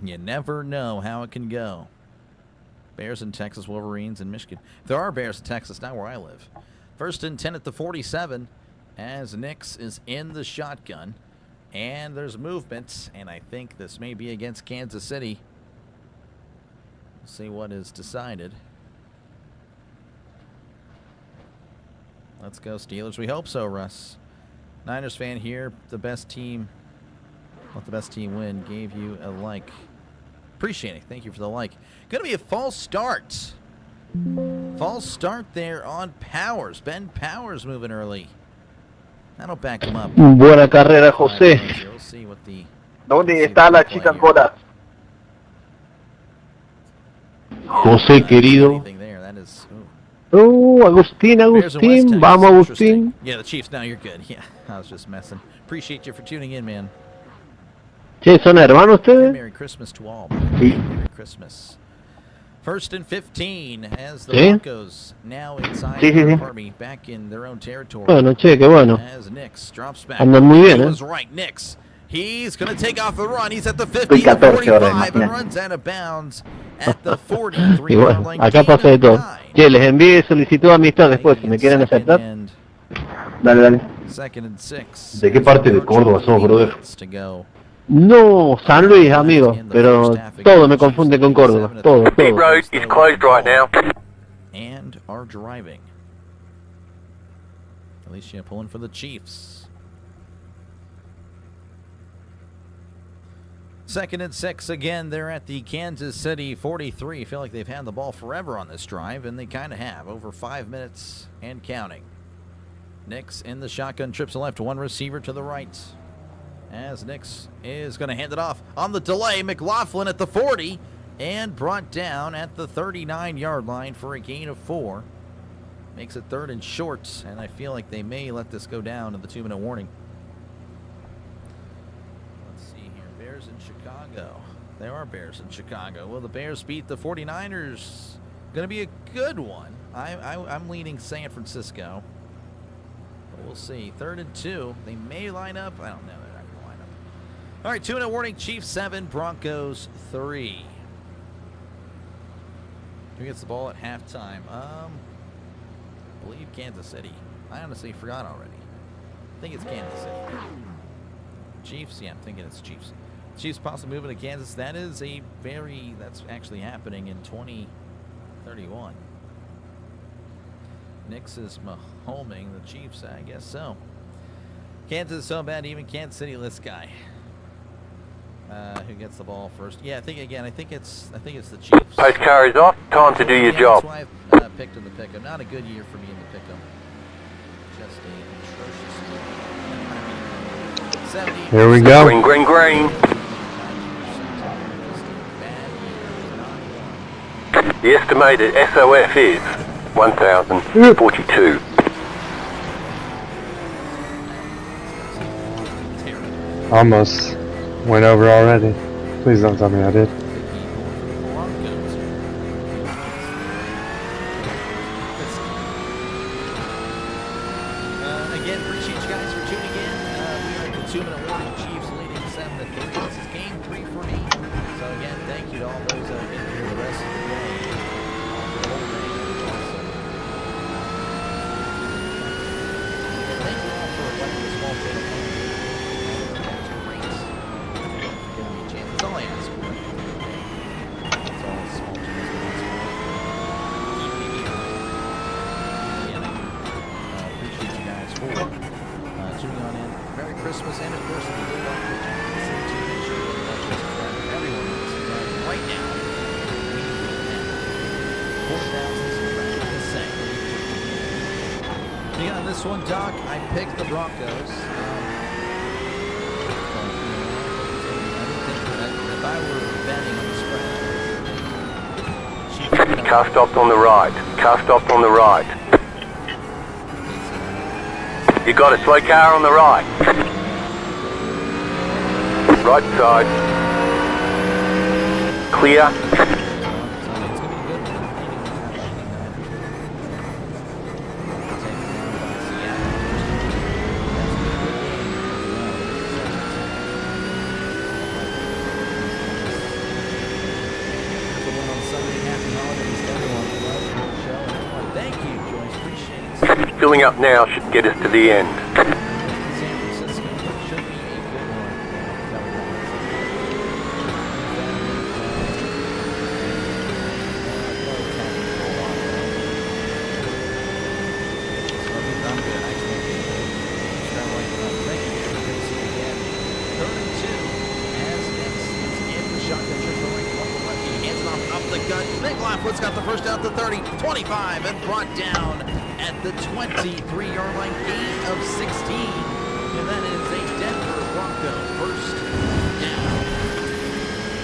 Speaker 1: You never know how it can go. Bears in Texas, Wolverines in Michigan. There are Bears in Texas, not where I live. 1st and 10 at the 47 as Nix is in the shotgun. And there's movement, and I think this may be against Kansas City. We'll see what is decided. Let's go Steelers. We hope so, Russ. Niners fan here. The best team. Let the best team win. Gave you a like. Appreciate it. Thank you for the like. Going to be a false start. False start there on Powers. Ben Powers moving early. That'll back him up.
Speaker 4: Buena carrera, José.
Speaker 1: We'll see what the...
Speaker 4: ¿Dónde está la chica Cola? José, querido.
Speaker 1: That is,
Speaker 4: Agustín, vamos, Agustín.
Speaker 1: Yeah, the Chiefs. Now you're good. Yeah, I was just messing. Appreciate you for tuning in, man.
Speaker 4: Che, ¿son hermanos
Speaker 1: And
Speaker 4: ustedes?
Speaker 1: Merry Christmas to all.
Speaker 4: Sí.
Speaker 1: Merry Christmas. 1st and 15 as the
Speaker 4: ¿Sí?
Speaker 1: Broncos now inside
Speaker 4: Sí, sí, sí.
Speaker 1: Pardon me, back in their own territory.
Speaker 4: Bueno, che, qué bueno.
Speaker 1: As Nix drops back.
Speaker 4: Andan muy bien,
Speaker 1: He
Speaker 4: ¿eh?
Speaker 1: was right. Nix. He's going to take off the run. He's at the 50, the
Speaker 4: 14 horas,
Speaker 1: 45, and
Speaker 4: imagínate.
Speaker 1: runs out of bounds at the 43
Speaker 4: Y bueno, acá pasa de todo. Che, les envié solicitud de amistad después, si me quieren aceptar. Dale, dale.
Speaker 1: 2nd and 6.
Speaker 5: ¿De qué parte de Córdoba sos, brother?
Speaker 1: To go.
Speaker 4: No, San Luis, amigo, pero todo me confunde con Córdoba, todo,
Speaker 2: Pit
Speaker 4: todo.
Speaker 2: road is closed right now.
Speaker 1: And are driving. Alicia pulling for the Chiefs. 2nd and 6 again. They're at the Kansas City 43. Feel like they've had the ball forever on this drive, and they kind of have. Over 5 minutes and counting. Nix in the shotgun, trips left, one receiver to the right. As Nix is going to hand it off on the delay. McLaughlin at the 40 and brought down at the 39-yard line for a gain of 4. Makes it 3rd and short, and I feel like they may let this go down to the 2-minute warning. Let's see here. Bears in Chicago. There are Bears in Chicago. Will the Bears beat the 49ers? Going to be a good one. I'm leaning San Francisco. But we'll see. 3rd and 2. They may line up. I don't know. They're not going to line up. All right, 2-minute warning. Chiefs 7, Broncos 3. Who gets the ball at halftime? I believe Kansas City. I honestly forgot already. I think it's Kansas City. Chiefs? Yeah, I'm thinking it's Chiefs. Chiefs possibly moving to Kansas. That is that's actually happening in 2031. Nix is homing the Chiefs, I guess so. Kansas is so bad, even Kansas City lists guy. Who gets the ball first? Yeah, I think it's the Chiefs.
Speaker 2: Post car is off. Time to do your job.
Speaker 1: That's why I've picked in the pick'em. Not a good year for me in the pick'em. Just a atrocious year. 70.
Speaker 3: Here we go.
Speaker 2: Green, green, green. The estimated SOF is 1,042.
Speaker 3: Almost went over already. Please don't tell me I did.
Speaker 1: Yeah, on this one, Doc, I picked the Broncos. If I were betting on the spread,
Speaker 2: Car stopped on the right. Car stopped on the right. You got a slow car on the right. Right side. Clear. Filling up now should get us to the end.
Speaker 1: What's got the first out to 30, 25, and brought down at the 23-yard line, gain of 16. And that is a Denver Bronco first down.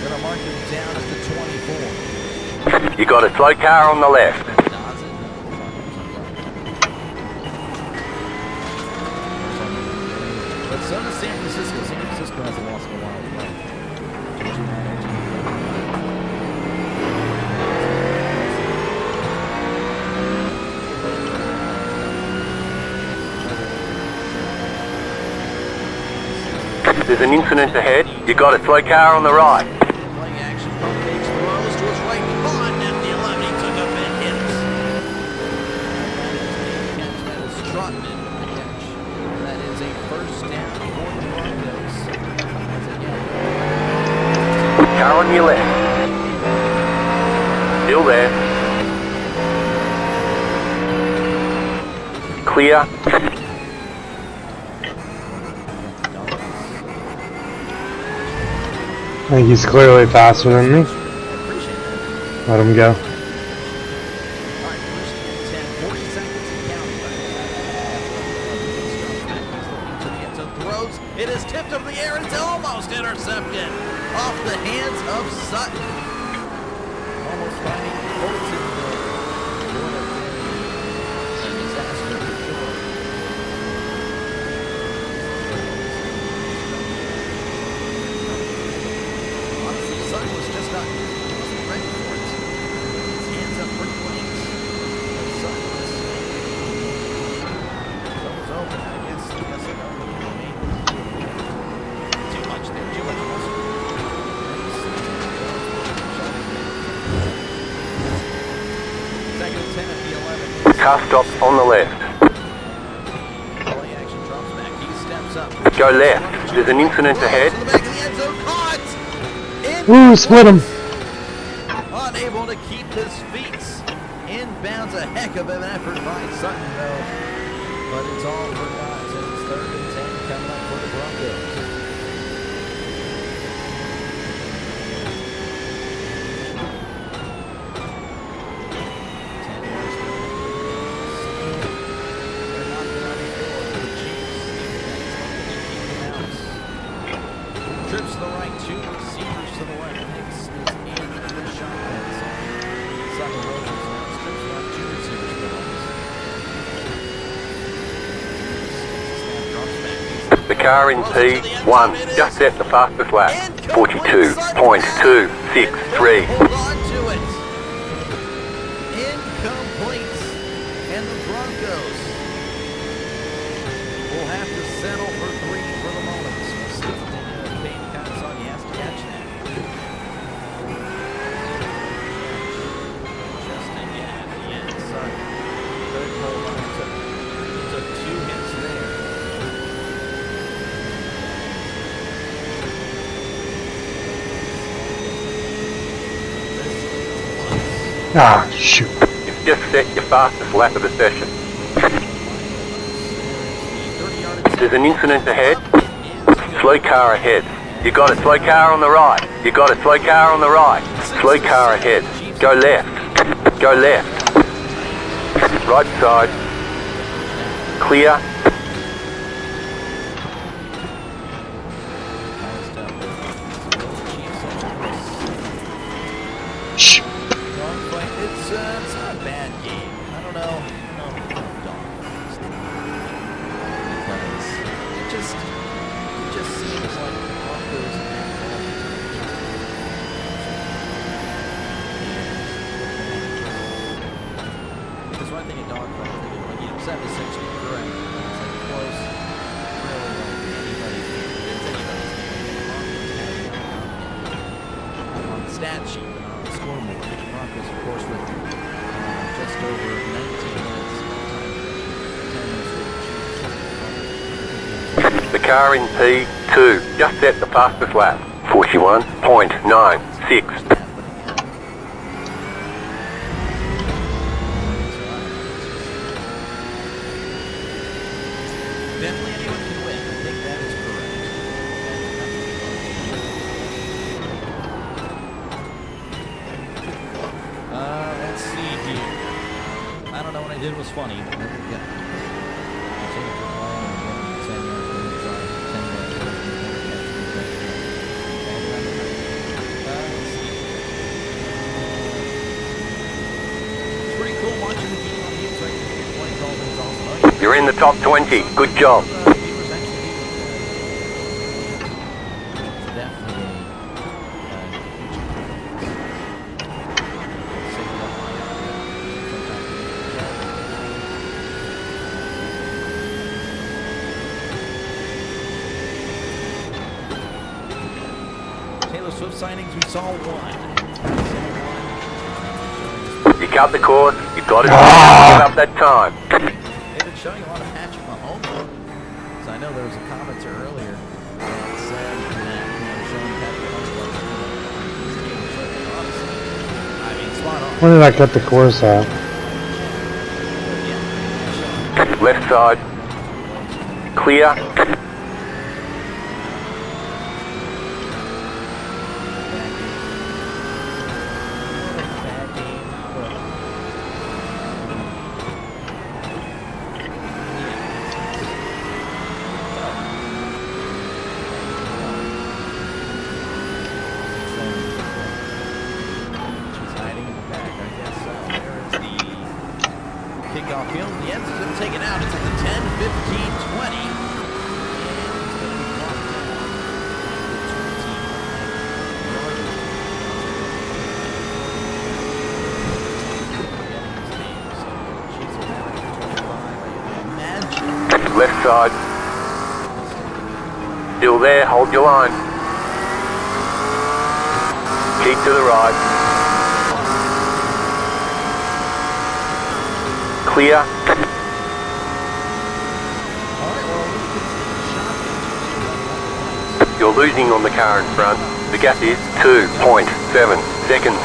Speaker 1: Gonna mark him down at the 24.
Speaker 2: You got a slow car on the left.
Speaker 1: But so does San Francisco. San Francisco hasn't lost in a while.
Speaker 2: There's an incident ahead. You got a slow car on the right.
Speaker 1: Playing action, Pancakes throws to his right. On at the 11, he took a big hit. That is Trotman. That is a first down for the Broncos.
Speaker 2: Car on your left. Still there. Clear.
Speaker 3: I think he's clearly faster than me. Let him go.
Speaker 1: It is tipped up in the air and it's almost intercepted off the hands of Sutton. Almost finding Colts in the disaster for sure. Honestly, Sutton was just not ready for it. His hands up pretty late. Sutton was open, I guess. I don't know. Too much there, too much muscle. Second and 10 at the 11.
Speaker 2: Car stopped on the left.
Speaker 1: Play action drops back. He steps up.
Speaker 2: Go left. There's an incident ahead.
Speaker 1: To the back of the end zone. Caught!
Speaker 3: Ooh, split him.
Speaker 1: Unable to keep his feet. Inbounds, a heck of an effort by Sutton, though. But it's all for guys. And it's third and 10 coming up for the Broncos. Trips to the right, two receivers to the left. Hicks is in the shotgun. Sutton Rogers now strips left, two receivers to the left.
Speaker 2: The car in P1 just set the fastest lap. 42.263.
Speaker 1: Hold on to it. Incomplete. And the Broncos will have to settle for 3 for the moment. Payne kind of saw he has to catch that. Just again at the end. Sutton could hold on to it. He took 2 hits there.
Speaker 3: Ah, shoot.
Speaker 2: You've just set your fastest lap of the session. There's an incident ahead. Slow car ahead. You got a slow car on the right. You got a slow car on the right. Slow car ahead. Go left. Go left. Right side. Clear.
Speaker 1: It's not a bad game. I don't know. Because it just seems like the Broncos have all the time. Because one thing a dogfight, like, 76 is correct. It's like close, really like anybody's game. It's anybody's game. On the stat sheet, but on the scoreboard, the Broncos, of course, with just over 19 minutes of time, 10 minutes.
Speaker 2: The car in P2 just set the fastest lap. 41.96.
Speaker 1: Definitely anyone can win. I think that is correct. Let's see here. I don't know what I did was funny. But it's pretty cool watching the game on the inside.
Speaker 2: You're in the top 20. Good job.
Speaker 1: Taylor Swift signings, we saw one.
Speaker 2: You cut the course. You've got to give up that time.
Speaker 1: They've been showing a lot of Patrick Mahomes. So I know there was a commenter earlier that said that, showing Patrick Mahomes, I mean, spot on.
Speaker 3: When did I cut the course out?
Speaker 2: Left side. Clear.
Speaker 1: Kickoff field. The Enzo's going to take it out. It's at the 10, 15, 20.
Speaker 2: Left side. Still there. Hold your line. Keep to the right. Clear. You're losing on the car in front. The gap is 2.7 seconds.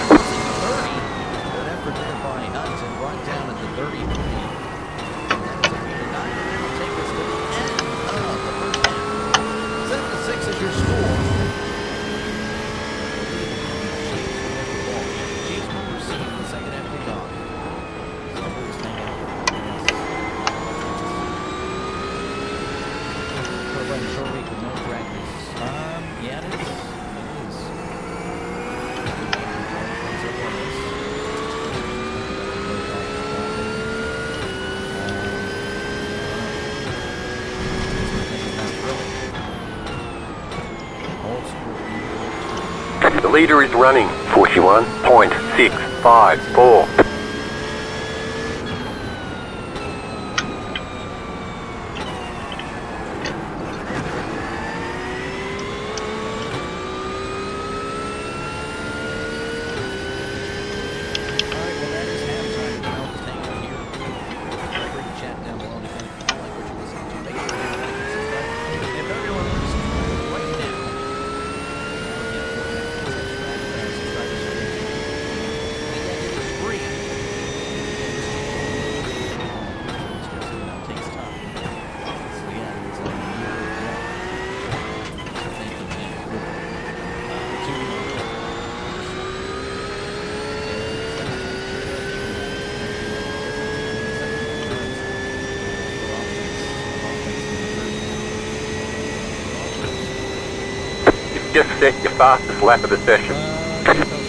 Speaker 2: The leader is running 41.654.
Speaker 1: Free.
Speaker 2: Just set your fastest lap of the session.
Speaker 1: I was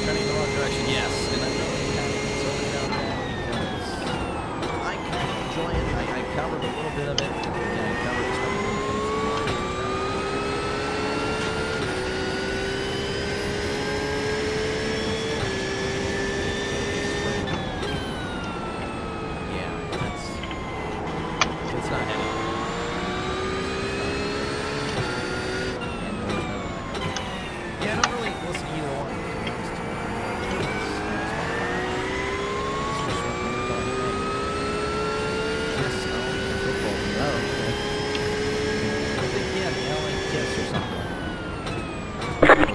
Speaker 1: turning the wrong direction, yes. And I'm really kind of concerned about that because I kind of enjoy it. I covered a little bit of it. Yeah, I covered just one little thing. Yeah, it's not heavy. Yeah, I don't really listen to either one.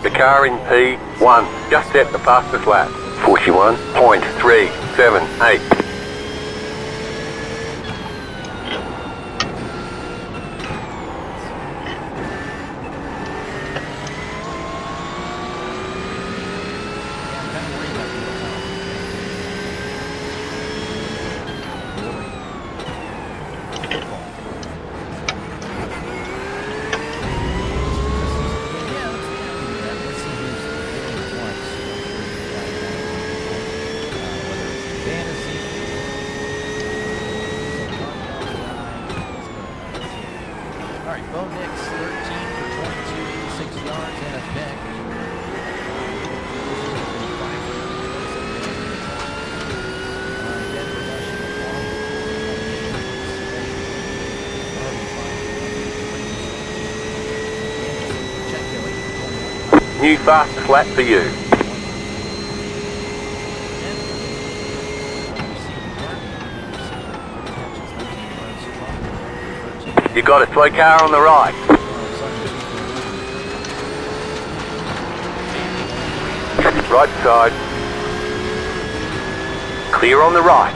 Speaker 2: The car in P1 just set the fastest lap. 41.378. New fastest lap for you. You got a slow car on the right. Right side. Clear on the right.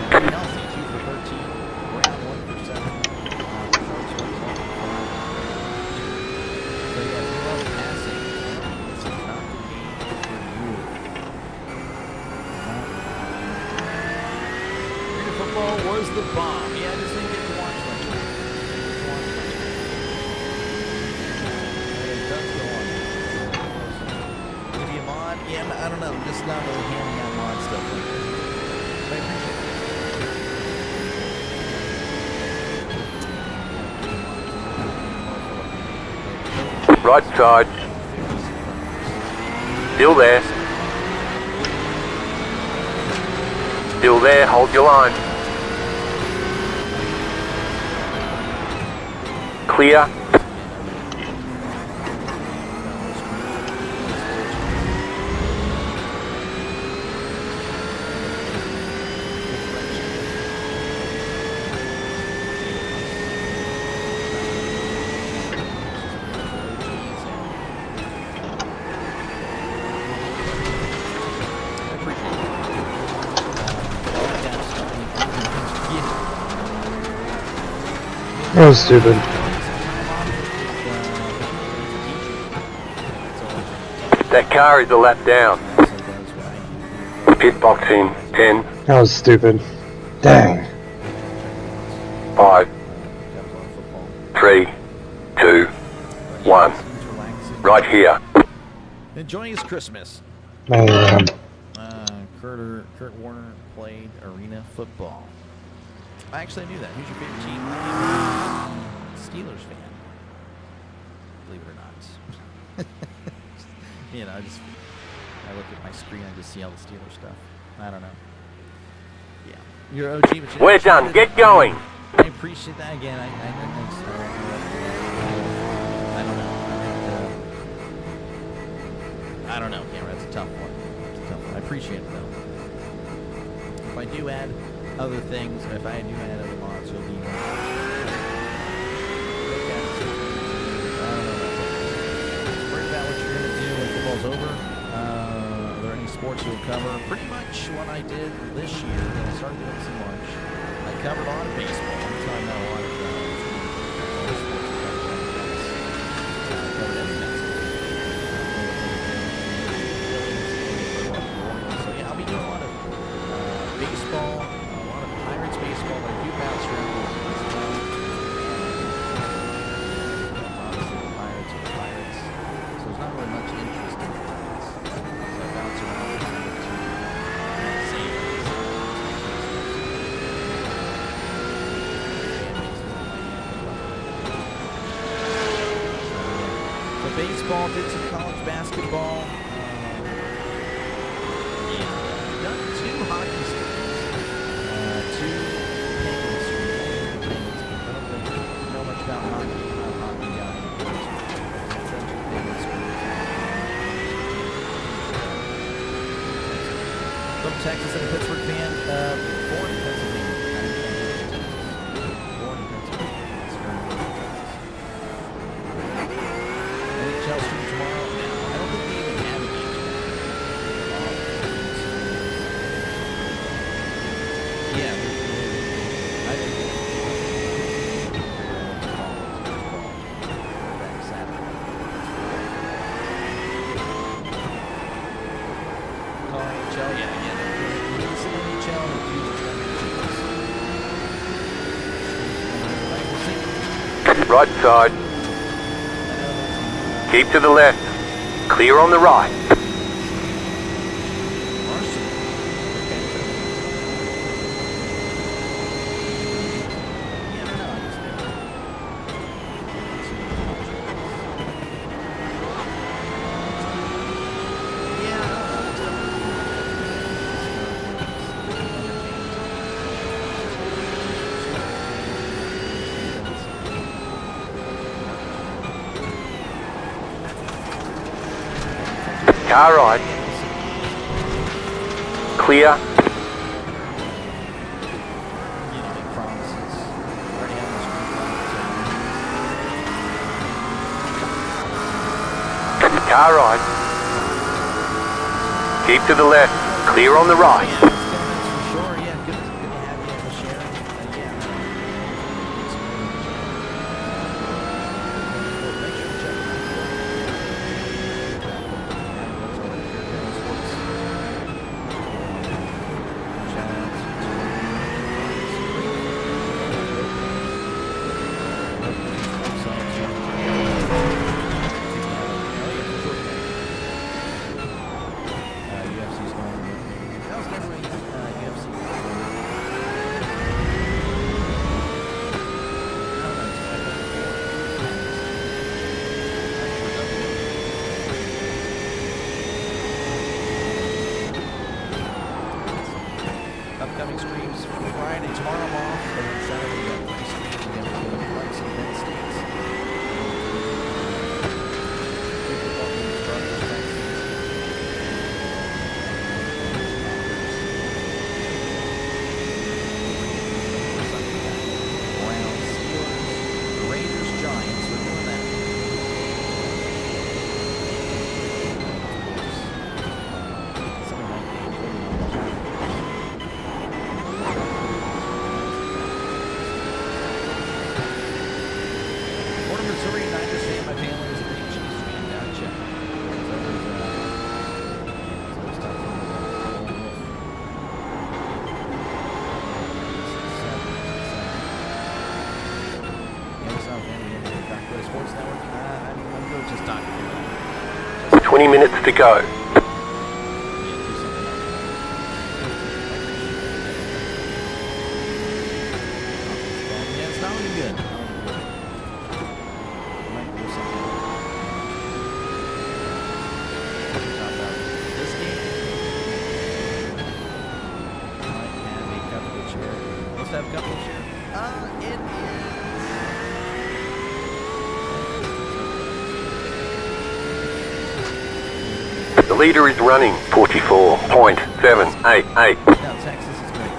Speaker 1: Was the bomb. Yeah, I just didn't get to watch much. It does go on. Maybe a mod? Yeah, I don't know. I'm just not really handing out mod stuff like this. But I appreciate it.
Speaker 2: Right side. Still there. Still there, hold your line. Clear.
Speaker 3: That was stupid.
Speaker 2: That car is a lap down. Pit box in 10,
Speaker 3: That was stupid. Dang.
Speaker 2: 5, 3, 2, 1. Right here.
Speaker 1: Enjoying his Christmas.
Speaker 3: Man.
Speaker 1: Kurt Warner played arena football. I actually knew that. Who's your favorite team? Steelers fan. Believe it or not. You know, I look at my screen, I just see all the Steelers stuff. I don't know. Yeah. You're OG, but
Speaker 2: We're done. Get going.
Speaker 1: I appreciate that. Again, I don't know. I don't know, Cameron. That's a tough one. I appreciate it, though. If I do add other things, if I do add other mods, you'll be... Worry about what you're going to do when football's over. Are there any sports you'll cover? Pretty much what I did this year, when I started doing so much. I covered a lot of baseball. I'm talking about a lot of sports. I covered everything. So yeah, I'll be doing a lot of baseball, a lot of Pirates baseball. I do bounce around a little bit as well. Obviously the Pirates are the Pirates. So there's not really much in baseball, did some college basketball. Done 2 hockey streams. 2 penguin streams. I don't really know much about hockey. I'm not a hockey guy. Done 2 penguin streams. From Texas and a Pittsburgh fan. Born in Pennsylvania. Born in Pennsylvania. NHL stream tomorrow. Now, I don't think they even have a game tomorrow. Yeah, I think back Saturday. NHL, yeah. It's an NHL and a
Speaker 2: Right side. Keep to the left. Clear on the right. Car right. Clear. Car right. Keep to the left. Clear on the right. Upcoming streams for Friday. Tomorrow I'm off, but on Saturday we got 3 streams. We're going to do Flex Event States. Browns, Steelers, Raiders, Giants. We're doing that. Missouri, and I understand my family is a big Chiefs fan. Gotcha. So it's always tough for me to Amazon family, Dr. Sports Network. I'm good just talking. 20 minutes to go.
Speaker 1: Yeah, it's not looking good. Have a couple here. It
Speaker 2: is. The leader is running 44.788.
Speaker 1: Now Texas is great.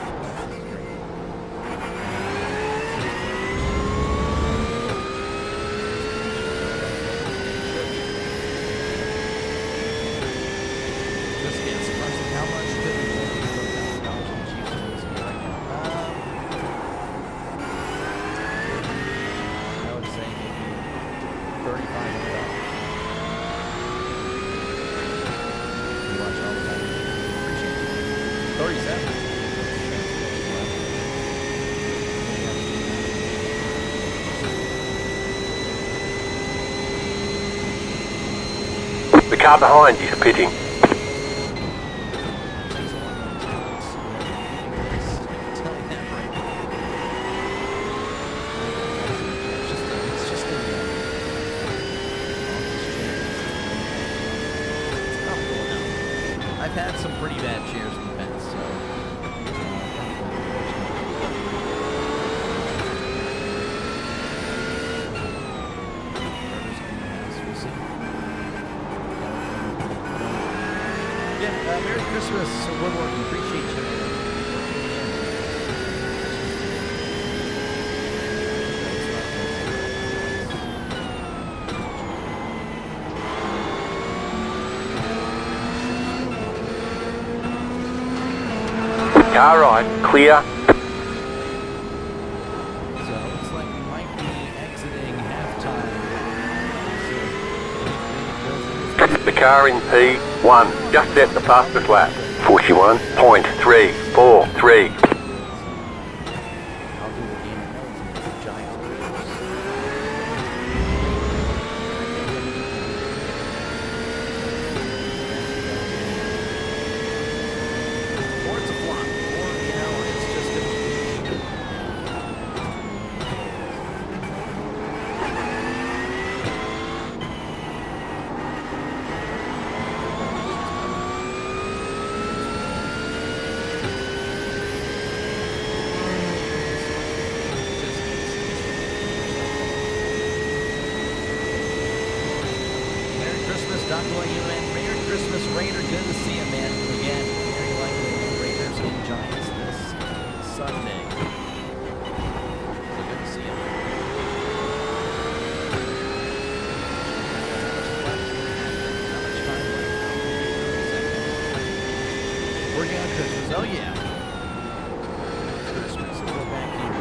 Speaker 1: Just get surprised with how much could be
Speaker 2: The car behind is pitting.
Speaker 1: I've had some pretty bad chairs in the past, so. We'll see. Yeah, Merry Christmas, Woodworking. Appreciate you.
Speaker 5: Car right, clear.
Speaker 1: So it looks like we might be exiting halftime.
Speaker 5: The car in P1, just set the fastest lap. 41.343.
Speaker 1: I'll do the game of giant wheels. Or it's a flop, or it's just a Merry Christmas, Dr. and Merry Christmas, Raider. Good to see you, man. Again, very likely Raiders and Giants this Sunday. So good to see you. How much time left? Working on Christmas. Oh, yeah. Christmas. We'll go back here.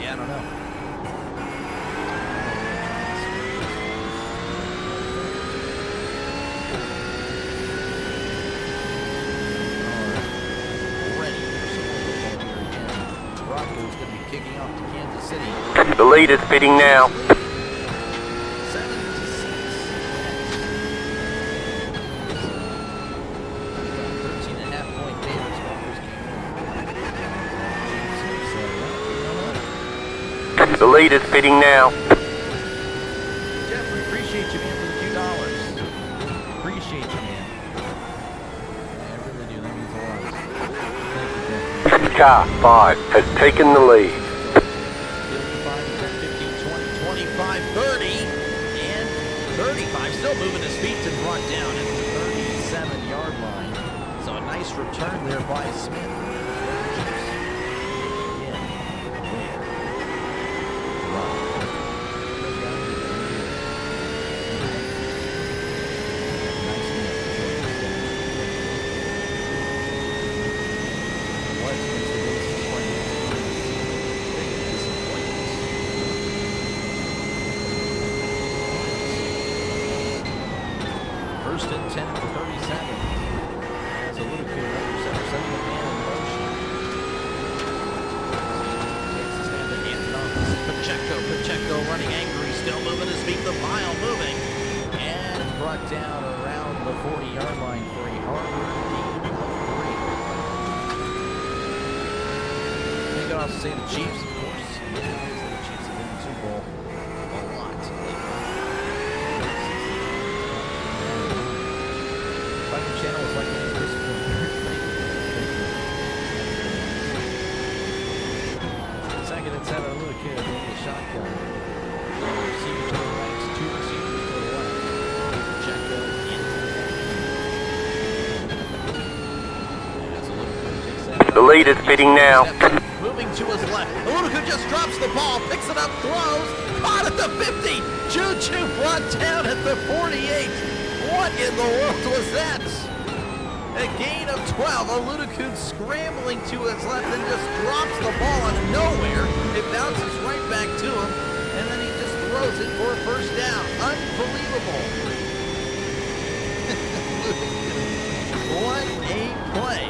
Speaker 1: Yeah, I don't know. Ready for some football here again. Broncos going to be kicking off to Kansas City.
Speaker 5: The lead is fitting now.
Speaker 1: 7-6. 13.5 point favorites. Broncos came in.
Speaker 5: The lead is fitting now.
Speaker 1: Jeffrey, appreciate you, man, for the few dollars. Appreciate you, man. I really do. That means a lot. Thank you, Jeffrey.
Speaker 5: Car 5 has taken the lead.
Speaker 1: 55, 10, 15, 20, 25, 30, and 35. Still moving his feet and brought down at the 37-yard line. So a nice return there by Smith. Again, there. First and 10 at the 37. As a little kid under center, setting the man in motion. Takes his hand and hands it off. This is Pacheco. Pacheco running angry, still moving his feet. The mile moving. And brought down around the 40-yard line for a Harvard gain of 3. Anything else to say the Chiefs, of course. Yeah, obviously the Chiefs have been in the Super Bowl a lot lately. Your channel was like any Christmas. Second and 7, a little kid with a shotgun. Receiver to the right, 2 receivers to the left. Pacheco into
Speaker 5: The lead is fitting now.
Speaker 1: moving to his left. Oluku just drops the ball, picks it up, throws, caught at the 50. Juju brought down at the 48. What in the world was that? A gain of 12. Oluku scrambling to his left and just drops the ball out of nowhere. It bounces right back to him, and then he just throws it for a first down. Unbelievable. What a play.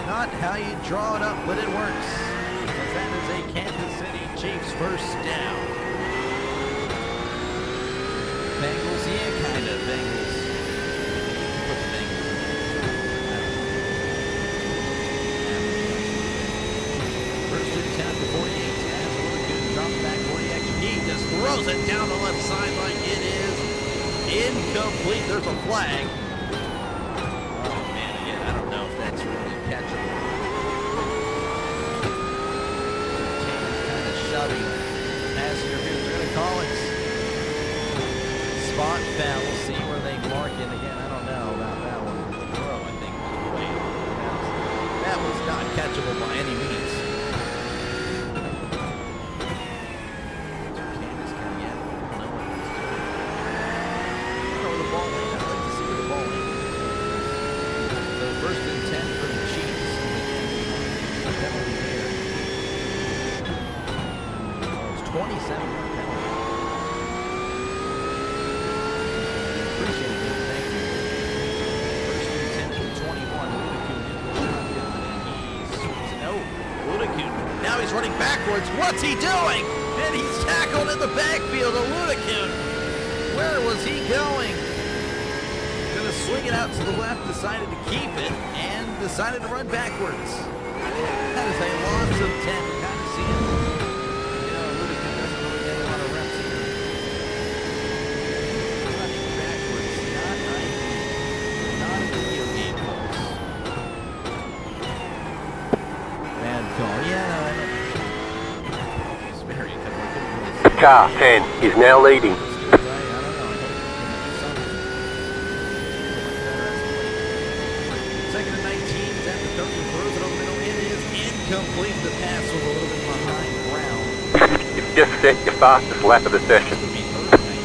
Speaker 1: Not how you draw it up, but it works. Because that is a Kansas City Chiefs first down. Bengals, yeah, kind of. Bengals. Put the Bengals in there. First and 10 at the 48. As a little good drop back 40 extra. incomplete. There's a flag. Oh, man, again, I don't know if that's really catchable. Kind of shoving. Passenger here, they're going to call it. Spot foul. We'll see where they mark it. Again, I don't know about that one. Throw, I think, was way over the bounds. That was not catchable by any means. Candace coming in. I don't know what he's doing. I don't know where the ball went. I'd like to see where the ball went. So first and 10 for the Chiefs. The penalty here. Oh, it's 27-yard penalty. Appreciate it, dude. Thank you. First and 10 for 21. Ludacune in the shotgun, and he swings it. No, Ludacune. Now he's running backwards. What's he doing? And he's tackled in the backfield of Ludacune. Where was he going? Gonna swing it out to the left, decided to keep it, and decided to run backwards. That is a loss of 10. You kind of see it. You know, Ludacune doesn't really get a lot of reps here. Running backwards, not a video game, folks. Bad call. Yeah, no, I know. It's very good. I couldn't really see it.
Speaker 5: Car 10 is now leading.
Speaker 1: I don't know. I hope he can do something. Second and 19. He's at the 30. Throws it over the middle. It is incomplete. The pass was a little bit behind ground.
Speaker 5: You've just set your fastest lap of the session.
Speaker 1: Could be third and 19.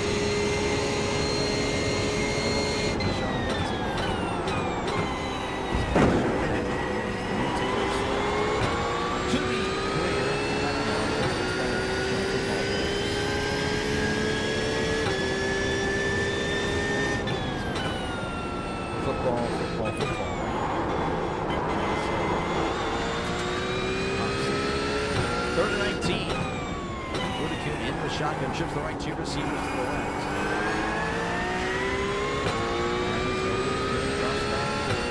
Speaker 1: To be clear, I don't know. That's just kind of football rules. Football. Third and 19. Ludacune in the shotgun, shifts the right, two receivers to the left.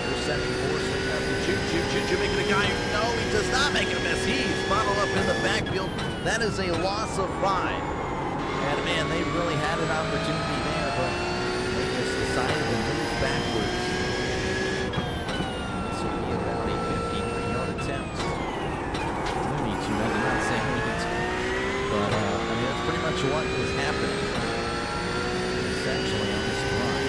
Speaker 1: They're setting force. Juju making a guy. No, he does not make a miss. He's bottled up in the backfield. That is a loss of 5. And man, they really had an opportunity there, but they just decided to move backwards. This will be about a 53-yard attempt. Maybe 2, I'm not saying it, but I mean that's pretty much what was happening essentially on this run.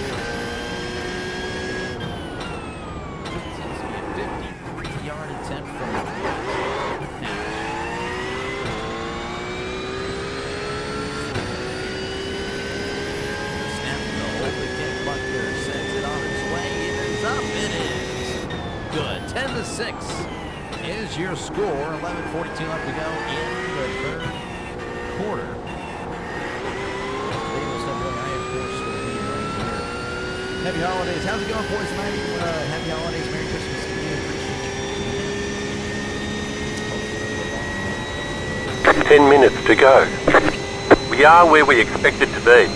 Speaker 1: It seems to be a 53-yard attempt from the patch. Snap the hold again. Buckner sends it on its way. It is up. It is good. 10-6 is your score. 11:42 left to go in the third quarter. They almost have really high, of course, the lead right here. Happy holidays. How's it going, boys? Tonight, happy holidays. Merry Christmas to you. Appreciate you.
Speaker 5: 10 minutes to go. We are where we expected to be.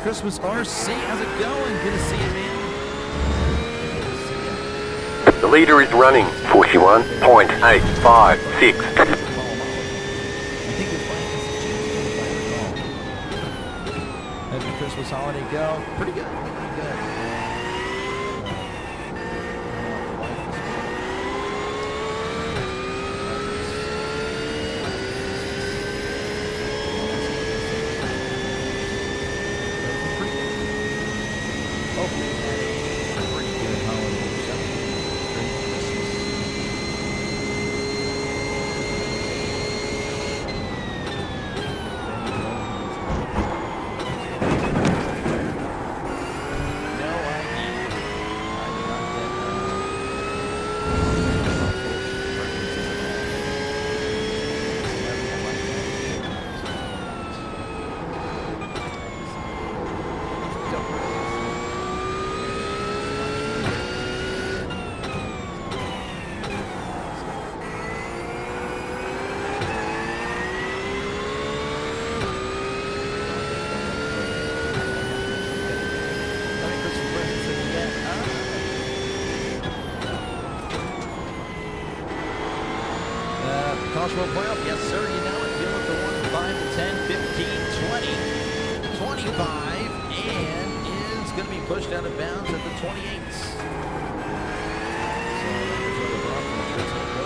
Speaker 1: Christmas RC, how's it going? Good to see you, man.
Speaker 5: The leader is running 41.856.
Speaker 1: Happy Christmas holiday go. Pretty good. Pretty good. College World Playoff, yes sir, you know it. Field at the 1, 5 to 10, 15, 20, 25, and is going to be pushed out of bounds at the 28s. So that was where the Broncos was going to go.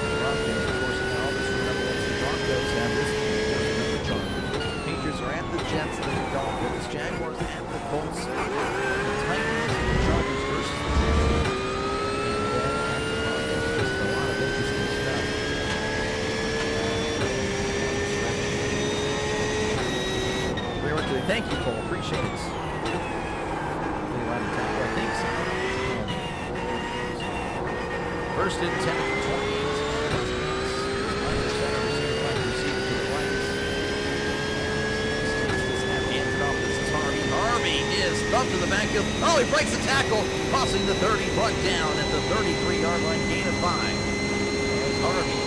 Speaker 1: The Broncos, of course, now all this remember that's the Broncos have this game versus the Chargers. Patriots are at the Jets, the Dolphins, Jaguars at the Colts, the Titans, the Chargers versus the Texans. Thank you, Cole. Appreciate it. First and 10 at the 28. Harvey is thumped to the backfield. Oh, he breaks the tackle, crossing the 30, brought down at the 33-yard line, gain of 5. Harvey.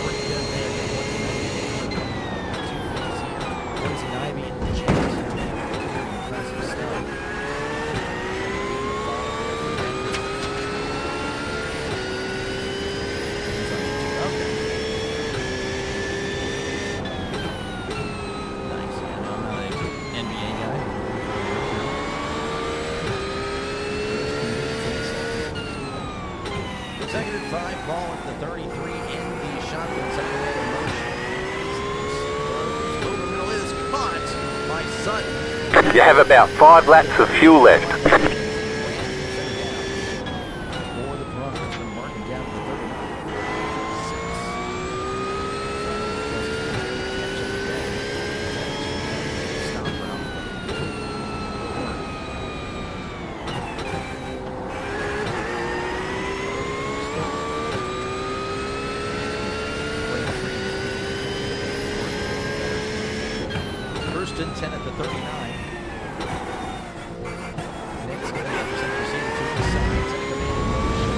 Speaker 1: Pretty good there. Poison Ivy in the chance. Impressive stuff. Okay. Nice. Yeah, no, I'm not an NBA guy. Second and 5, ball at the 33 in the shotgun. Second man in motion. Over middle is caught by Sutton.
Speaker 5: You have about 5 laps of fuel left.
Speaker 1: For the Broncos, been marking down to the 39. First and 10 at the 39. Nick's going to intercept receiver to the side. Second man in motion.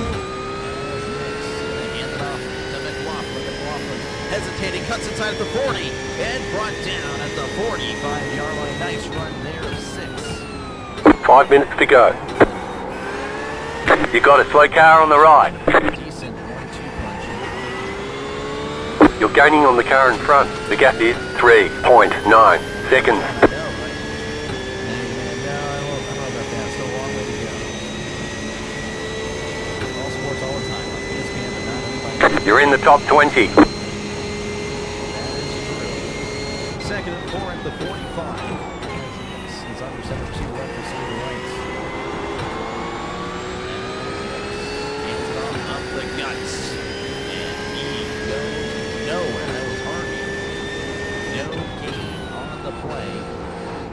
Speaker 1: As Nick's going to hand it off to McLaughlin. McLaughlin hesitating, cuts inside at the 40, and brought down at the 45-yard line. Nice run there of 6.
Speaker 5: 5 minutes to go. You got a slow car on the right.
Speaker 1: Decent 1-2 punch.
Speaker 5: You're gaining on the car in front. The gap is 3.9 seconds.
Speaker 1: No, I don't know about that. Still a long way to go. All sports all the time on ESPN, but not anybody.
Speaker 5: You're in the top 20.
Speaker 1: That is true. Second and 4 at the 45. He's under center receiver left, receiver right. Hands it off up the guts. And he goes nowhere. That was Harvey. No gain on the play.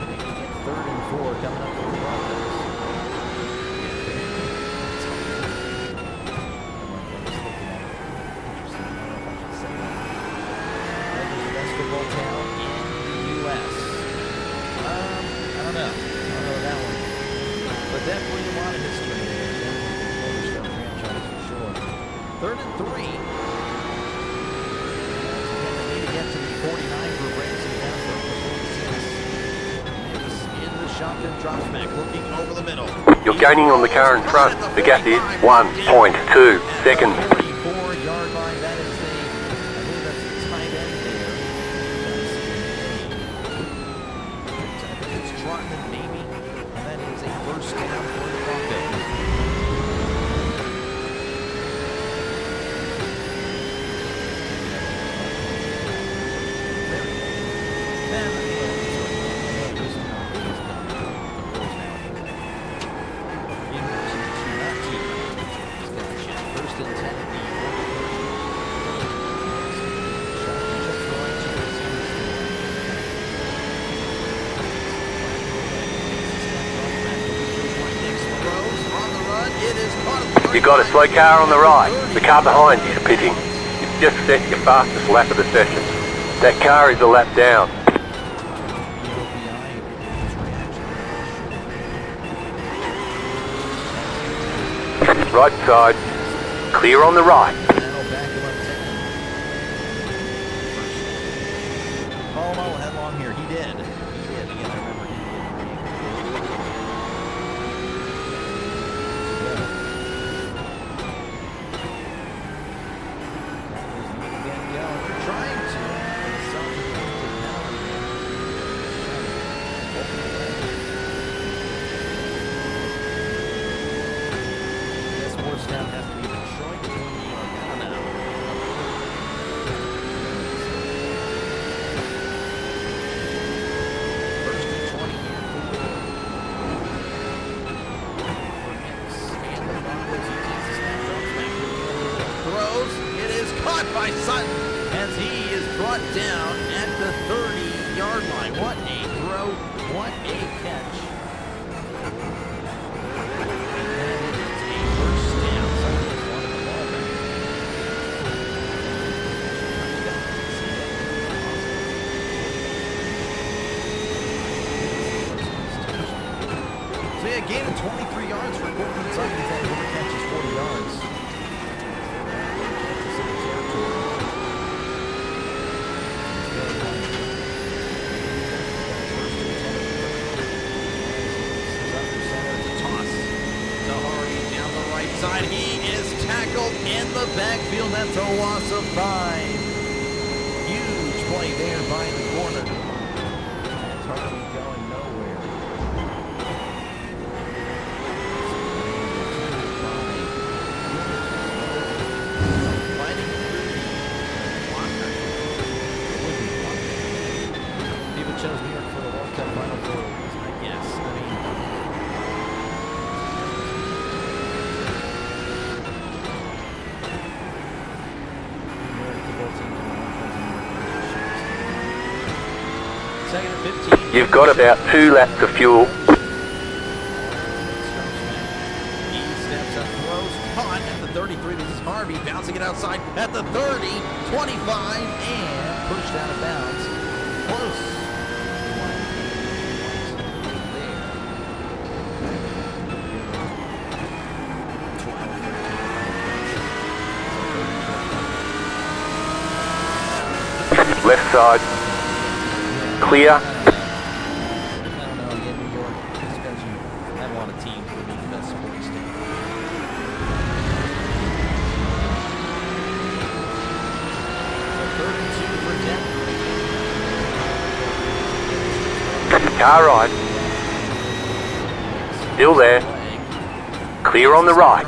Speaker 1: Making it 3rd and 4 coming up for the Broncos. Basketball town in the U.S. I don't know that one. But definitely a lot of history there. Definitely the franchise for sure. 3rd and 3. Again, they need to get to the 49 for Ramsey down to the 46. Nick's in the shotgun, drops back, looking over the middle.
Speaker 5: You're gaining on the car in front. The gap is 1.2 seconds.
Speaker 1: 44-yard line. That is the, I believe that's the tight end there. I think it's Trotman maybe, and that is a first down for the Broncos. First and 10 at the
Speaker 5: You got a slow car on the right. The car behind you is pitting. You've just set your fastest lap of the session. That car is a lap down. Right side. Clear on the right.
Speaker 1: Oh no, headlong here. He did. Again, I remember he did. caught by Sutton as he is brought down at the 30-yard line. What a throw. What a catch. And it is a first down. Sutton just wanted the ball back. So yeah, gain of 23 yards for Courtland Sutton. He's had over catches 40 yards. Side. He is tackled in the backfield. That's a loss of 5. Huge play there by the corner. That's hardly going nowhere. Fighting through the blocker. People chose New York for the World Cup Final Four, I guess. I mean, second and 15.
Speaker 5: You've got about 2 laps of fuel.
Speaker 1: He steps up, throws, caught at the 33. This is Harvey bouncing it outside at the 30, 25, and pushed out of bounds. Close.
Speaker 5: Left side. Clear.
Speaker 1: I don't know, again, New York, especially, have a lot of teams that need the best sports team. So 32 for Denver.
Speaker 5: Car right. Still there. Clear on the right.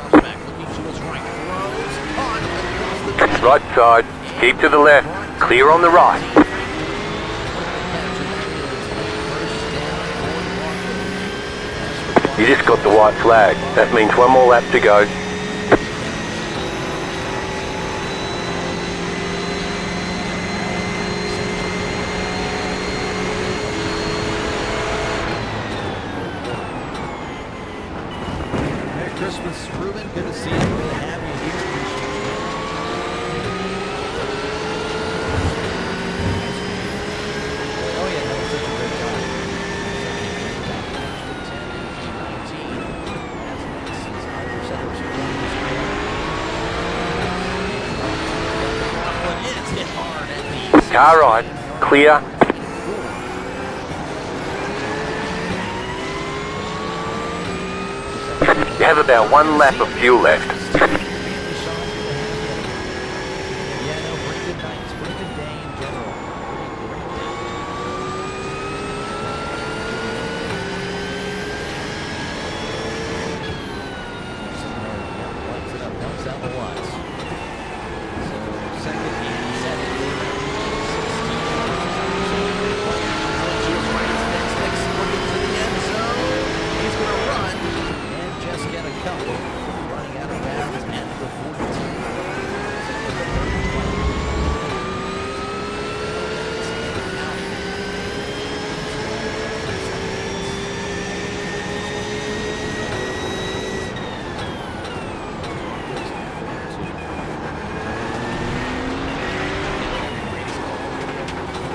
Speaker 5: Right side. Keep to the left. Clear on the right. You just got the white flag. That means 1 more lap to go.
Speaker 1: Merry Christmas, Ruben. Good to see you. Good to have you here. Oh yeah, that was such a great job.
Speaker 5: Car right. Clear. You have about 1 lap of fuel left.
Speaker 1: Yeah, no, pretty good night. Pretty good day in general. Pretty great day. Lights it up, helps out a lot. So, second, 87. 16. Looking to the end zone. He's going to run and just get a couple. Running out of bounds at the 42.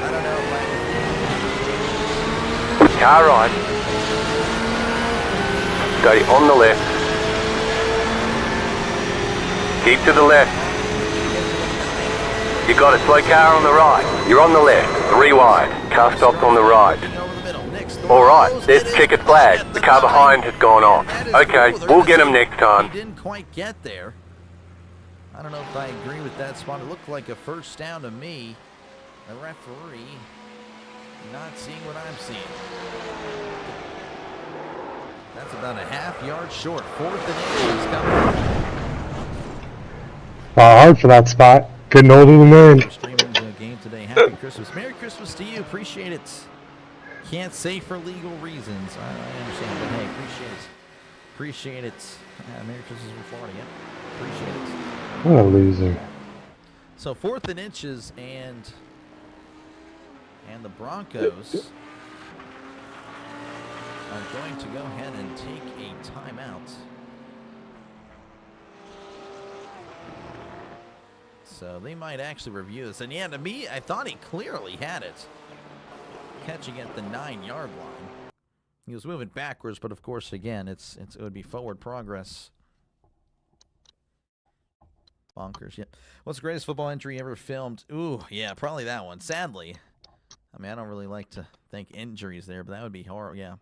Speaker 1: I don't know if
Speaker 5: Car right. Stay on the left. Keep to the left. You got a slow car on the right. You're on the left. 3 wide. Car stopped on the right. Alright, there's the checkered flag. The car behind has gone off. Okay, we'll get him next time.
Speaker 1: He didn't quite get there. I don't know if I agree with that spot. It looked like a first down to me. The referee not seeing what I'm seeing. That's about a half-yard short. 4th and 8 is coming.
Speaker 3: Hard for that spot. Getting older than mine.
Speaker 1: Streaming the game today. Happy Christmas. Merry Christmas to you. Appreciate it. Can't say for legal reasons. I understand, but hey, appreciate it. Merry Christmas from Florida. Yeah, appreciate it.
Speaker 3: What a loser.
Speaker 1: So 4th and inches, and the Broncos are going to go ahead and take a timeout. So they might actually review this. And yeah, to me, I thought he clearly had it. Catching at the 9-yard line. He was moving backwards, but of course, again, it would be forward progress. Bonkers, yep. What's the greatest football injury ever filmed? Ooh, yeah, probably that one. Sadly. I mean, I don't really like to think injuries there, but that would be horrible, yeah.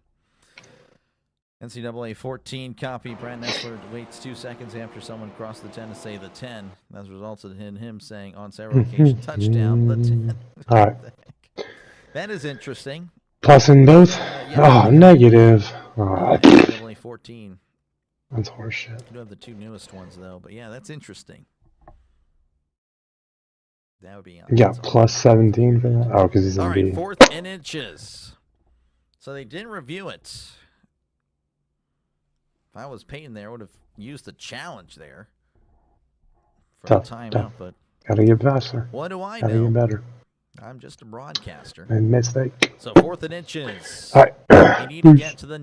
Speaker 1: NCAA 14 copy. Brad Nessler waits 2 seconds after someone crossed the 10 to say the 10. That's resulted in him saying on several occasions, touchdown, the 10.
Speaker 3: All right.
Speaker 1: That is interesting.
Speaker 3: Plus in both?
Speaker 1: Yeah,
Speaker 3: Oh, negative. Oh,
Speaker 1: NCAA 14.
Speaker 3: that's horseshit.
Speaker 1: We do have the 2 newest ones, though, but yeah, that's interesting. That would be
Speaker 3: Yeah, plus 17 for that? Oh, because he's in
Speaker 1: all right,
Speaker 3: B.
Speaker 1: 4th and inches. So they didn't review it. If I was Peyton there, I would have used the challenge there for
Speaker 3: Tough,
Speaker 1: the timeout,
Speaker 3: tough.
Speaker 1: but
Speaker 3: Gotta get faster.
Speaker 1: what do I
Speaker 3: Gotta
Speaker 1: know?
Speaker 3: get better.
Speaker 1: I'm just a broadcaster.
Speaker 3: And mistake.
Speaker 1: So 4th and inches.
Speaker 3: All right.
Speaker 1: They need to get to the